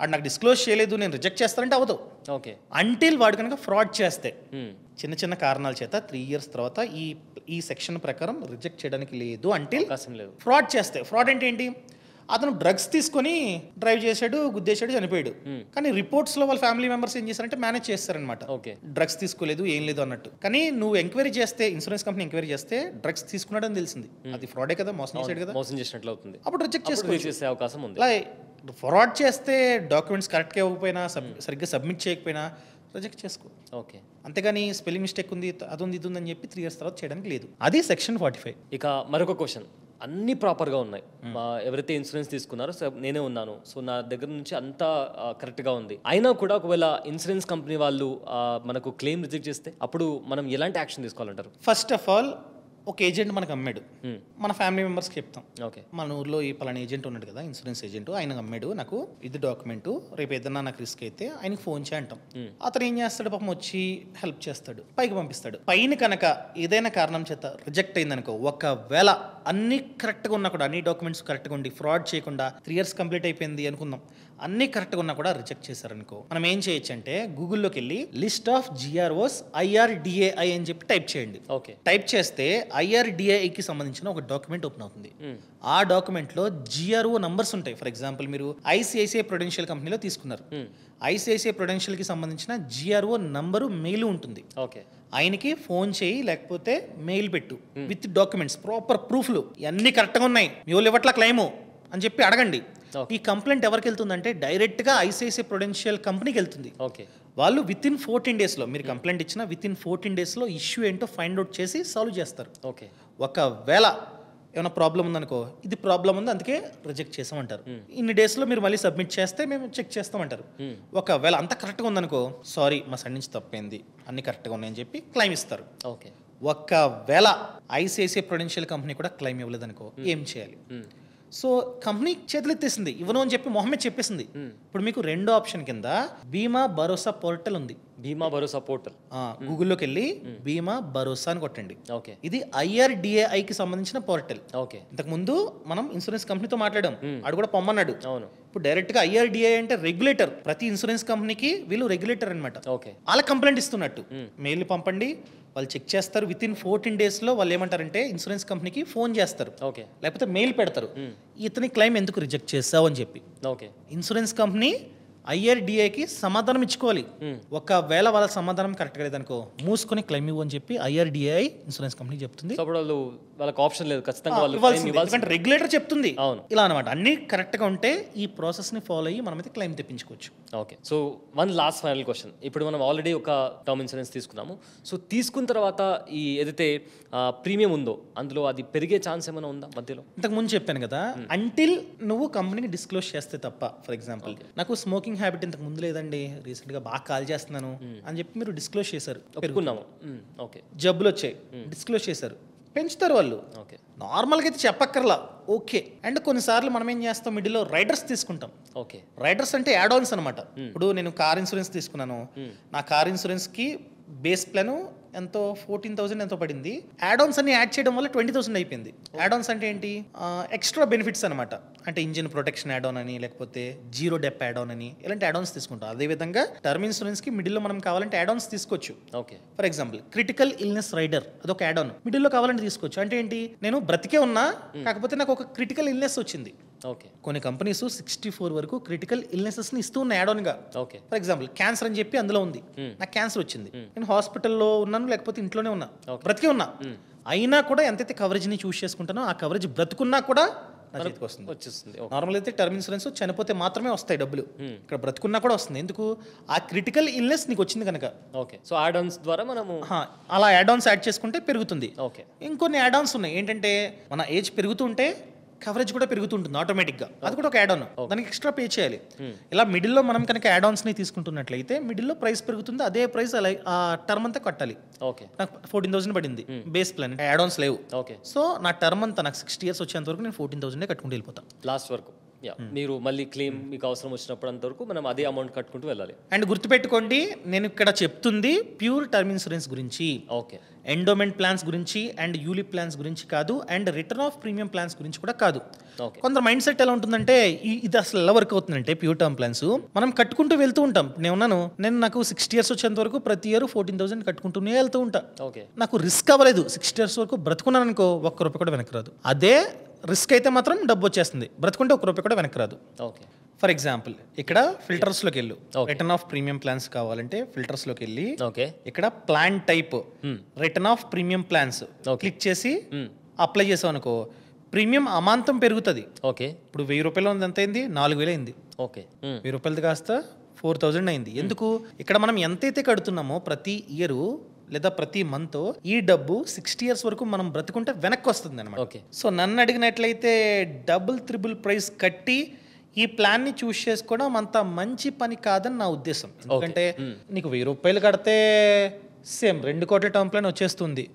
S1: వాడు నాకు డిస్క్లోజ్ చేయలేదు, నేను రిజెక్ట్ చేస్తానంటే అవ్వదు. అంటిల్ వాడు కనుక ఫ్రాడ్ చేస్తే, చిన్న చిన్న కారణాల చేత 3 years తర్వాత ఈ సెక్షన్ ప్రకారం రిజెక్ట్ చేయడానికి లేదు, అంటిల్ ఫ్రాడ్ చేస్తే. ఫ్రాడ్ అంటే ఏంటి, అతను డ్రగ్స్ తీసుకొని డ్రైవ్ చేశాడు, గుద్దేశాడు, చనిపోయాడు, కానీ రిపోర్ట్స్ లో వాళ్ళ ఫ్యామిలీ మెంబర్స్ ఏం చేస్తారంటే మేనేజ్ చేస్తారనమాట, డ్రగ్స్ తీసుకోలేదు ఏం లేదు అన్నట్టు. కానీ నువ్వు ఎంక్వైరీ చేస్తే, ఇన్సూరెన్స్ కంపెనీ ఎంక్వైరీ చేస్తే డ్రగ్స్ తీసుకున్నాడు అని తెలిసింది, అది ఫ్రాడే కదా, మోసం చేశాడు కదా,
S2: మోసం చేసినట్లు అవుతుంది,
S1: అప్పుడు రిజెక్ట్
S2: చేసే అవకాశం ఉంది.
S1: ఫ్రాడ్ చేస్తే డాక్యుమెంట్స్ కరెక్ట్గా ఇవ్వకపోయినా, సరిగ్గా సబ్మిట్ చేయకపోయినా రిజెక్ట్ చేసుకో. అంతేగాని స్పెల్లింగ్ మిస్టేక్ ఉంది, అది ఉంది, ఇది ఉందని చెప్పి 3 years తర్వాత చేయడానికి లేదు. అది సెక్షన్ 45.
S2: ఇక మరొక క్వశ్చన్, అన్ని ప్రాపర్గా ఉన్నాయి, ఎవరైతే ఇన్సూరెన్స్ తీసుకున్నారో నేనే ఉన్నాను, సో నా దగ్గర నుంచి అంతా కరెక్ట్గా ఉంది, అయినా కూడా ఒకవేళ ఇన్సూరెన్స్ కంపెనీ వాళ్ళు మనకు క్లెయిమ్ రిజెక్ట్ చేస్తే అప్పుడు మనం ఎలాంటి యాక్షన్ తీసుకోవాలంటారు?
S1: ఫస్ట్ ఆఫ్ ఆల్ ఒక ఏజెంట్ మనకు అమ్మాడు, మన ఫ్యామిలీ మెంబర్స్కి చెప్తాం, మన ఊర్లో ఈ పలానా ఏజెంట్ ఉన్నాడు కదా, ఇన్సూరెన్స్ ఏజెంట్, ఆయన అమ్మాడు నాకు ఇది డాక్యుమెంట్, రేపు ఏదన్నా నాకు రిస్క్ అయితే ఆయనకి ఫోన్ చేయ అంటాం. అతను ఏం చేస్తాడు, పాపం వచ్చి హెల్ప్ చేస్తాడు, పైకి పంపిస్తాడు. పైన కనుక ఏదైనా కారణం చేత రిజెక్ట్ అయిందనుకో, ఒకవేళ అన్ని కరెక్ట్గా ఉన్నా కూడా, అన్ని డాక్యుమెంట్స్ కరెక్ట్గా ఉండి ఫ్రాడ్ చేయకుండా 3 years కంప్లీట్ అయిపోయింది అనుకుందాం, అన్ని కరెక్ట్గా ఉన్నా కూడా రిజెక్ట్ చేశారనుకో, మనం ఏం చేయొచ్చు అంటే గూగుల్లోకి వెళ్ళి లిస్ట్ ఆఫ్ GROs IRDAI అని చెప్పి టైప్ చేయండి. టైప్ చేస్తే IRDAIకి సంబంధించిన ఒక డాక్యుమెంట్ ఓపెన్ అవుతుంది. ఆ డాక్యుమెంట్లో GRO నంబర్స్ ఉంటాయి. ఫర్ ఎగ్జాంపుల్ మీరు ICICI ప్రుడెన్షియల్ కంపెనీలో తీసుకున్నారు, ICICI ప్రుడెన్షియల్కి సంబంధించిన GRO నంబరు మెయిల్ ఉంటుంది. ఆయనకి ఫోన్ చేయి లేకపోతే మెయిల్ పెట్టు విత్ డాక్యుమెంట్స్ ప్రాపర్ ప్రూఫ్లు అన్నీ కరెక్ట్గా ఉన్నాయి మీ వాళ్ళు ఇవ్వట్లా క్లైము అని చెప్పి అడగండి. ఈ కంప్లైంట్ ఎవరికి వెళ్తుందంటే డైరెక్ట్గా ఐసిఐసిఐ ప్రుడెన్షియల్ కంపెనీకి వెళ్తుంది.
S2: ఓకే,
S1: వాళ్ళు విత్ ఇన్ 14 డేస్లో మీరు కంప్లైంట్ ఇచ్చిన విత్ ఇన్ 14 డేస్లో ఇష్యూ ఏంటో ఫైండ్ అవుట్ చేసి సాల్వ్ చేస్తారు.
S2: ఓకే,
S1: ఒకవేళ ఏమైనా ప్రాబ్లం ఉందనుకో, ఇది ప్రాబ్లం ఉంది అందుకే రిజెక్ట్ చేసామంటారు. ఇన్ని డేస్లో మీరు మళ్ళీ సబ్మిట్ చేస్తే మేము చెక్ చేస్తామంటారు. ఒకవేళ అంత కరెక్ట్గా ఉందనుకో, సారీ మా సైడ్ నుంచి తప్పైంది అన్ని కరెక్ట్గా ఉన్నాయని చెప్పి క్లైమ్ ఇస్తారు.
S2: ఓకే,
S1: ఒకవేళ ఐసిఐసిఐ ప్రుడెన్షియల్ కంపెనీ కూడా క్లైమ్ ఇవ్వలేదనుకో ఏం చేయాలి? సో కంపెనీ చేతులెత్తేసింది, ఇవ్వను అని చెప్పి మొహమ్మద్ చెప్పేసింది. ఇప్పుడు మీకు రెండో ఆప్షన్ కింద బీమా భరోసా పోర్టల్ ఉంది.
S2: బీమా భరోసా పోర్టల్
S1: గూగుల్లోకి వెళ్ళి బీమా భరోసా అని కొట్టండి.
S2: ఓకే,
S1: ఇది IRDAIకి సంబంధించిన పోర్టల్.
S2: ఓకే,
S1: ఇంతకు ముందు మనం ఇన్సూరెన్స్ కంపెనీతో మాట్లాడాం, ఆడు కూడా పొమ్మన్నాడు.
S2: అవును,
S1: ఇప్పుడు డైరెక్ట్ గా IRDAI అంటే రెగ్యులేటర్, ప్రతి ఇన్సూరెన్స్ కంపెనీకి వీళ్ళు రెగ్యులేటర్ అనమాట.
S2: ఓకే,
S1: వాళ్ళ కంప్లైంట్ ఇస్తున్నట్టు మెయిల్ పంపండి, వాళ్ళు చెక్ చేస్తారు. విత్ ఇన్ 14 డేస్లో వాళ్ళు ఏమంటారంటే ఇన్సూరెన్స్ కంపెనీకి ఫోన్ చేస్తారు,
S2: ఓకే,
S1: లేకపోతే మెయిల్ పెడతారు, ఇతని క్లైమ్ ఎందుకు రిజెక్ట్ చేస్తావు అని చెప్పి.
S2: ఓకే,
S1: ఇన్సూరెన్స్ కంపెనీ IRDAIకి సమాధానం ఇచ్చుకోవాలి. ఒకవేళ వాళ్ళ సమాధానం కరెక్ట్గా లేదనుకో మూసుకొని క్లైమ్ ఇవ్వు అని చెప్పి IRDAI ఇన్సూరెన్స్ కంపెనీ చెప్తుంది.
S2: సో అప్పుడు వాళ్ళకి ఆప్షన్ లేదు, ఖచ్చితంగా వాళ్ళు
S1: ఇవ్వాల్సింది, ఎందుకంటే రెగ్యులేటర్ చెప్తుంది.
S2: అవును,
S1: ఇలా అనమాట. అన్ని కరెక్ట్గా ఉంటే ఈ ప్రాసెస్ని ఫాలో అయ్యి మనమైతే క్లైమ్ తెప్పించుకోవచ్చు.
S2: Okay, so one last final question. ఇప్పుడు మనం ఆల్రెడీ ఒక టర్మ్ ఇన్సూరెన్స్ తీసుకున్నాము. సో తీసుకున్న తర్వాత ఈ ఏదైతే ప్రీమియం ఉందో అందులో అది పెరిగే ఛాన్స్ ఏమైనా ఉందా మధ్యలో?
S1: ఇంతకు ముందు చెప్పాను కదా, అంటిల్ నువ్వు కంపెనీకి డిస్క్లోజ్ చేస్తే తప్ప. ఫర్ ఎగ్జాంపుల్ నాకు స్మోకింగ్ హ్యాబిట్ ఇంతకు ముందు లేదండి, రీసెంట్గా బాగా కాల్ చేస్తున్నాను అని చెప్పి మీరు డిస్క్లోజ్ చేశారు,
S2: పెరుగుకున్నాము, ఓకే,
S1: జబ్బులు వచ్చాయి డిస్క్లోజ్ చేశారు, పెంచుతారు వాళ్ళు.
S2: ఓకే,
S1: నార్మల్గా అయితే చెప్పక్కర్లా, ఓకే. అండ్ కొన్నిసార్లు మనం ఏం చేస్తాం, మిడిల్లో రైడర్స్ తీసుకుంటాం.
S2: ఓకే,
S1: రైడర్స్ అంటే యాడ్ ఆన్స్ అనమాట. ఇప్పుడు నేను కార్ ఇన్సూరెన్స్ తీసుకున్నాను, నా కార్ ఇన్సూరెన్స్కి బేస్ ప్లాన్ ఎంతో 14,000 ఎంతో పడింది. యాడ్ ఆన్స్ అన్ని యాడ్ చేయడం వల్ల 20,000 అయిపోయింది. యాడ్ ఆన్స్ అంటే ఏంటి? ఎక్స్ట్రా బెనిఫిట్స్ అనమాట. అంటే ఇంజిన్ ప్రొటెక్షన్ యాడ్ ఆన్ అని, లేకపోతే జీరో డెప్ యాడ్ ఆన్ అని, ఇలాంటి యాడ్ ఆన్స్ తీసుకుంటాం. అదేవిధంగా టర్మ్ ఇన్సూరెన్స్కి మిడిల్లో మనం కావాలంటే యాడ్ ఆన్స్ తీసుకోవచ్చు.
S2: Okay,
S1: for example critical illness rider అదొక యాడ్ ఆన్ మిడిల్లో కావాలంటే తీసుకోవచ్చు. అంటే ఏంటి, నేను బ్రతికే ఉన్నా కాకపోతే నాకు ఒక క్రిటికల్ ఇల్నెస్ వచ్చింది.
S2: ఓకే,
S1: కొన్ని కంపెనీస్ 64 వరకు క్రిటికల్ ఇల్నెసెస్ ని ఇస్తూ ఉన్నాయి యాడ్ ఆన్ గా.
S2: ఓకే,
S1: ఫర్ ఎగ్జాంపుల్ క్యాన్సర్ అని చెప్పి అందులో ఉంది, నాకు క్యాన్సర్ వచ్చింది, నేను హాస్పిటల్లో ఉన్నాను లేకపోతే ఇంట్లోనే ఉన్నా, బ్రతికే ఉన్నా, అయినా కూడా ఎంతైతే కవరేజ్ ని చూస్ చేసుకుంటానో ఆ కవరేజ్ బ్రతుకున్నా కూడా నా చేతికి వస్తుంది,
S2: వచ్చేస్తుంది.
S1: నార్మల్ అయితే టర్మ్ ఇన్సూరెన్స్ చనిపోతే మాత్రమే వస్తాయి డబ్బులు, ఇక్కడ బ్రతుకున్నా కూడా వస్తుంది. ఎందుకు? ఆ క్రిటికల్ ఇల్నెస్ నీకు వచ్చింది కనుక.
S2: ఓకే, సో యాడ్ ఆన్స్ ద్వారా మనము
S1: అలా యాడ్ ఆన్స్ యాడ్ చేసుకుంటే పెరుగుతుంది.
S2: ఓకే,
S1: ఇంకొన్ని యాడ్ ఆన్స్ ఉన్నాయి ఏంటంటే మన ఏజ్ పెరుగుతుంటే కవరేజ్ కూడా పెరుగుతుంటుంది ఆటోమేటిక్గా, అది కూడా ఒక యాడ్ ఆన్, దానికి ఎక్స్ట్రా పే చేయాలి. ఇలా మిడిల్లో మనం కనుక యాడ్ ఆన్స్ని తీసుకుంటున్నట్లయితే మిడిల్లో ప్రైస్ పెరుగుతుంది, అదే ప్రైస్ అలా ఆ టర్మ్ అంతా కట్టాలి.
S2: ఓకే,
S1: నాకు 14,000 పడింది బేస్ ప్లాన్, యాడ్ ఆన్స్ లేవు.
S2: ఓకే,
S1: సో నా టర్మ్ అంతా నాకు 60 years వచ్చేంత వరకు నేను 14,000 కట్టుకుంటూ వెళ్ళిపోతాను
S2: లాస్ట్ వరకు. మీరు మళ్ళీ క్లెయిమ్ మీకు అవసరం వచ్చినప్పుడు అంతవరకు మనం అదే అమౌంట్ కట్టుకుంటూ వెళ్ళాలి.
S1: అండ్ గుర్తుపెట్టుకోండి, నేను ఇక్కడ చెప్తుంది ప్యూర్ టర్మ్ ఇన్సూరెన్స్ గురించి,
S2: ఓకే,
S1: ఎండోమెంట్ ప్లాన్స్ గురించి అండ్ యూలిప్ ప్లాన్స్ గురించి కాదు, and return of premium plans గురించి కూడా కాదు. కొందరు మైండ్ సెట్ ఎలా ఉంటుందంటే ఇది అసలు ఎలా వర్క్ అవుతుందంటే ప్యూర్ టర్మ్ ప్లాన్స్ మనం కట్టుకుంటూ వెళ్తూ ఉంటాం. నేను నాకు 60 years వచ్చేంత వరకు ప్రతి ఇయర్ 14,000 కట్టుకుంటూనే వెళ్తూ ఉంటా.
S2: ఓకే, నాకు
S1: రిస్క్ అవ్వలేదు, 60 years వరకు బ్రతుకున్నాను అనుకో, ₹1 కూడా వెనక్కి రాదు. అదే రిస్క్ అయితే మాత్రం డబ్బు వచ్చేస్తుంది, బ్రతుకుంటే ₹1 కూడా వెనక్కి రాదు.
S2: ఓకే,
S1: ఫర్ ఎగ్జాంపుల్ ఇక్కడ ఫిల్టర్స్లోకి వెళ్ళు, రిటర్న్ ఆఫ్ ప్రీమియం ప్లాన్స్ కావాలంటే ఫిల్టర్స్లోకి వెళ్ళి
S2: ఓకే,
S1: ఇక్కడ plan type return of premium plans click చేసి అప్లై చేసావు అనుకో, ప్రీమియం అమాంతం పెరుగుతుంది.
S2: ఓకే,
S1: ఇప్పుడు ₹1,000 ఉంది, ఎంత అయింది? 4,000 అయింది.
S2: ఓకే,
S1: ₹1,000 కాస్త 4,000 అయింది. ఎందుకు? ఇక్కడ మనం ఎంతైతే కడుతున్నామో ప్రతి ఇయర్ లేదా ప్రతి మంత్ ఈ డబ్బు 60 years వరకు మనం బ్రతుకుంటే వెనక్కి వస్తుంది అనమాట.
S2: ఓకే,
S1: సో నన్ను అడిగినట్లయితే డబుల్ త్రిబుల్ ప్రైస్ కట్టి ఈ ప్లాన్ ని చూస్ చేసుకోవడం అంత మంచి పని కాదని నా ఉద్దేశం. ఎందుకంటే నీకు ₹1,000 కడితే సేమ్ 2 కోట్ల టర్మ్ ప్లాన్ వచ్చేస్తుంది.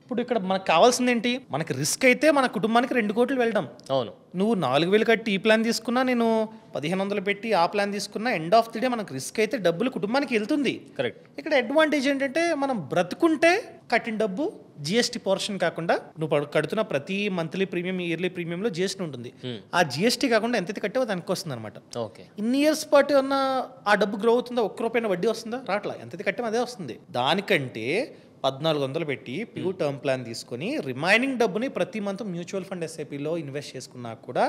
S1: ఇప్పుడు ఇక్కడ మనకు కావాల్సింది ఏంటి? మనకి రిస్క్ అయితే మన కుటుంబానికి 2 కోట్లు వెళ్ళడం.
S2: అవును,
S1: నువ్వు 4,000 కట్టి ఈ ప్లాన్ తీసుకున్నా, నేను 1,500 పెట్టి ఆ ప్లాన్ తీసుకున్నా, ఎండ్ ఆఫ్ ది డే మనకు రిస్క్ అయితే డబ్బులు కుటుంబానికి వెళ్తుంది.
S2: కరెక్ట్.
S1: ఇక్కడ అడ్వాంటేజ్ ఏంటంటే మనం బ్రతుకుంటే కట్టిన డబ్బు GST పోర్షన్ కాకుండా నువ్వు కడుతున్న ప్రతి మంత్లీ ప్రీమియం, ఇయర్లీ ప్రీమియంలో GST ఉంటుంది. ఆ GST కాకుండా ఎంతైతే కట్టావో దానికి వస్తుంది అనమాట.
S2: ఓకే,
S1: ఇన్ని ఇయర్స్ పాటు ఉన్న ఆ డబ్బు గ్రో అవుతుందా? ₹1 వడ్డీ వస్తుందా? రాట్లా. ఎంతైతే కట్టామో అదే వస్తుంది. దానికంటే 1,400 పెట్టి ప్యూర్ టర్మ్ ప్లాన్ తీసుకొని రిమైనింగ్ డబ్బుని ప్రతి మంత్ మ్యూచువల్ ఫండ్ SIPలో ఇన్వెస్ట్ చేసుకున్నా కూడా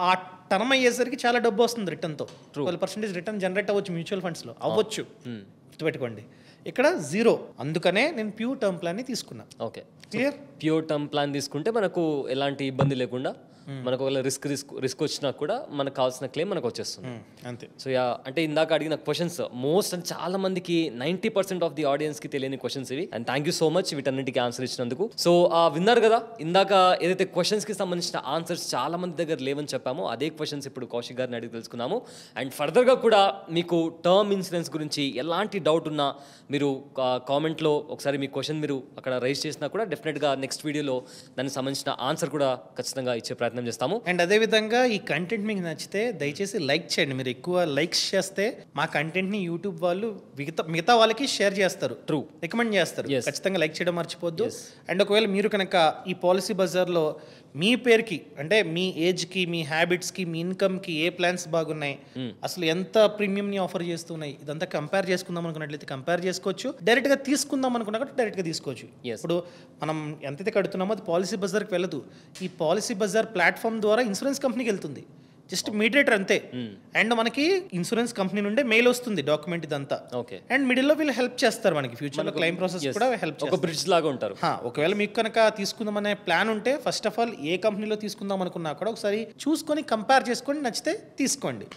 S1: ఆ టర్మ్ అయ్యేసరికి చాలా డబ్బు వస్తుంది రిటర్న్తో. 12% రిటర్న్ జనరేట్ అవ్వచ్చు మ్యూచువల్ ఫండ్స్లో అవ్వచ్చు. గుర్తుపెట్టుకోండి. ఇక్కడ 0, అందుకనే నేను ప్యూర్ టర్మ్ ప్లాన్ని తీసుకున్నా.
S2: Okay,
S1: clear.
S2: Pure term plan తీసుకుంటే మనకు ఎలాంటి ఇబ్బంది లేకుండా మనకు ఒకవేళ రిస్క్ వచ్చినా కూడా మనకు కావాల్సిన క్లెయిమ్ మనకు వచ్చేస్తుంది.
S1: అంతే.
S2: సో యా, అంటే ఇందాక అడిగిన క్వశ్చన్స్ మోస్ట్ అంటే చాలా మందికి 90% ఆఫ్ ది ఆడియన్స్ కి తెలియని క్వశ్చన్స్ ఇవి. And thank you so much వీటన్నిటికీ ఆన్సర్ ఇచ్చినందుకు. సో విన్నారు కదా ఇందాక ఏదైతే క్వశ్చన్స్ కి సంబంధించిన ఆన్సర్స్ చాలా మంది దగ్గర లేవని చెప్పామో అదే క్వశ్చన్స్ ఇప్పుడు కౌశిక్ గారిని అడిగి తెలుసుకున్నాము. అండ్ ఫర్దర్ గా కూడా మీకు టర్మ్ ఇన్సూరెన్స్ గురించి ఎలాంటి డౌట్ ఉన్నా మీరు కామెంట్లో ఒకసారి మీ క్వశ్చన్ మీరు అక్కడ రైజ్ చేసినా కూడా డెఫినెట్ గా నెక్స్ట్ వీడియోలో దానికి సంబంధించిన ఆన్సర్ కూడా ఖచ్చితంగా ఇచ్చే ప్రయత్నం చేస్తాము.
S1: అండ్ అదే విధంగా ఈ కంటెంట్ మీకు నచ్చితే దయచేసి లైక్ చేయండి. మీరు ఎక్కువ లైక్స్ చేస్తే మా కంటెంట్ ని యూట్యూబ్ వాళ్ళు మిగతా వాళ్ళకి షేర్ చేస్తారు, రికమెండ్ చేస్తారు. ఖచ్చితంగా లైక్ చేయడం మర్చిపోద్దు. అండ్ ఒకవేళ మీరు కనుక ఈ పాలసీ బజార్లో మీ పేరుకి అంటే మీ ఏజ్కి, మీ హ్యాబిట్స్కి, మీ ఇన్కమ్కి ఏ ప్లాన్స్ బాగున్నాయి, అసలు ఎంత ప్రీమియంని ఆఫర్ చేస్తున్నాయి, ఇదంతా కంపేర్ చేసుకుందాం అనుకున్నట్లయితే కంపేర్ చేసుకోవచ్చు. డైరెక్ట్గా తీసుకుందాం అనుకున్నా కూడా డైరెక్ట్గా తీసుకోవచ్చు. ఇప్పుడు మనం ఎంతైతే కడుతున్నామో అది పాలసీ బజార్కి వెళ్ళదు. ఈ పాలసీ బజార్ ప్లాట్ఫామ్ ద్వారా ఇన్సూరెన్స్ కంపెనీకి వెళ్తుంది. జస్ట్ మీడియేటర్ అంతే. అండ్ మనకి ఇన్సూరెన్స్ కంపెనీ నుండే మెయిల్ వస్తుంది డాక్యుమెంట్ ఇదంతా. అండ్ మిడిల్ లో వీళ్ళు హెల్ప్ చేస్తారు మనకి ఫ్యూచర్ లో క్లెయిమ్ ప్రాసెస్ కూడా హెల్ప్ చేస్తారు.
S2: ఒక బ్రిడ్జ్ లాగా ఉంటారు.
S1: ఒకవేళ మీకు కనుక తీసుకుందాం అనే ప్లాన్ ఉంటే ఫస్ట్ ఆఫ్ ఆల్ ఏ కంపెనీలో తీసుకుందాం అనుకున్నా కూడా ఒకసారి చూసుకొని కంపేర్ చేసుకొని నచ్చితే తీసుకోండి.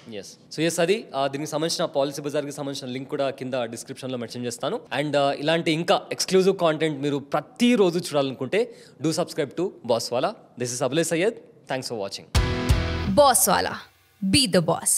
S2: అది దీనికి సంబంధించిన పాలసీ బజార్ కి సంబంధించిన లింక్ కూడా కింద డిస్క్రిప్షన్ లో మెన్షన్ చేస్తాను. అండ్ ఇలాంటి ఇంకా ఎక్స్క్లూజివ్ కాంటెంట్ మీరు ప్రతిరోజు చూడాలనుకుంటే do subscribe to Boss Wala. This is అబులే Syed. Thanks for watching.
S3: Boss Wala. Be the boss.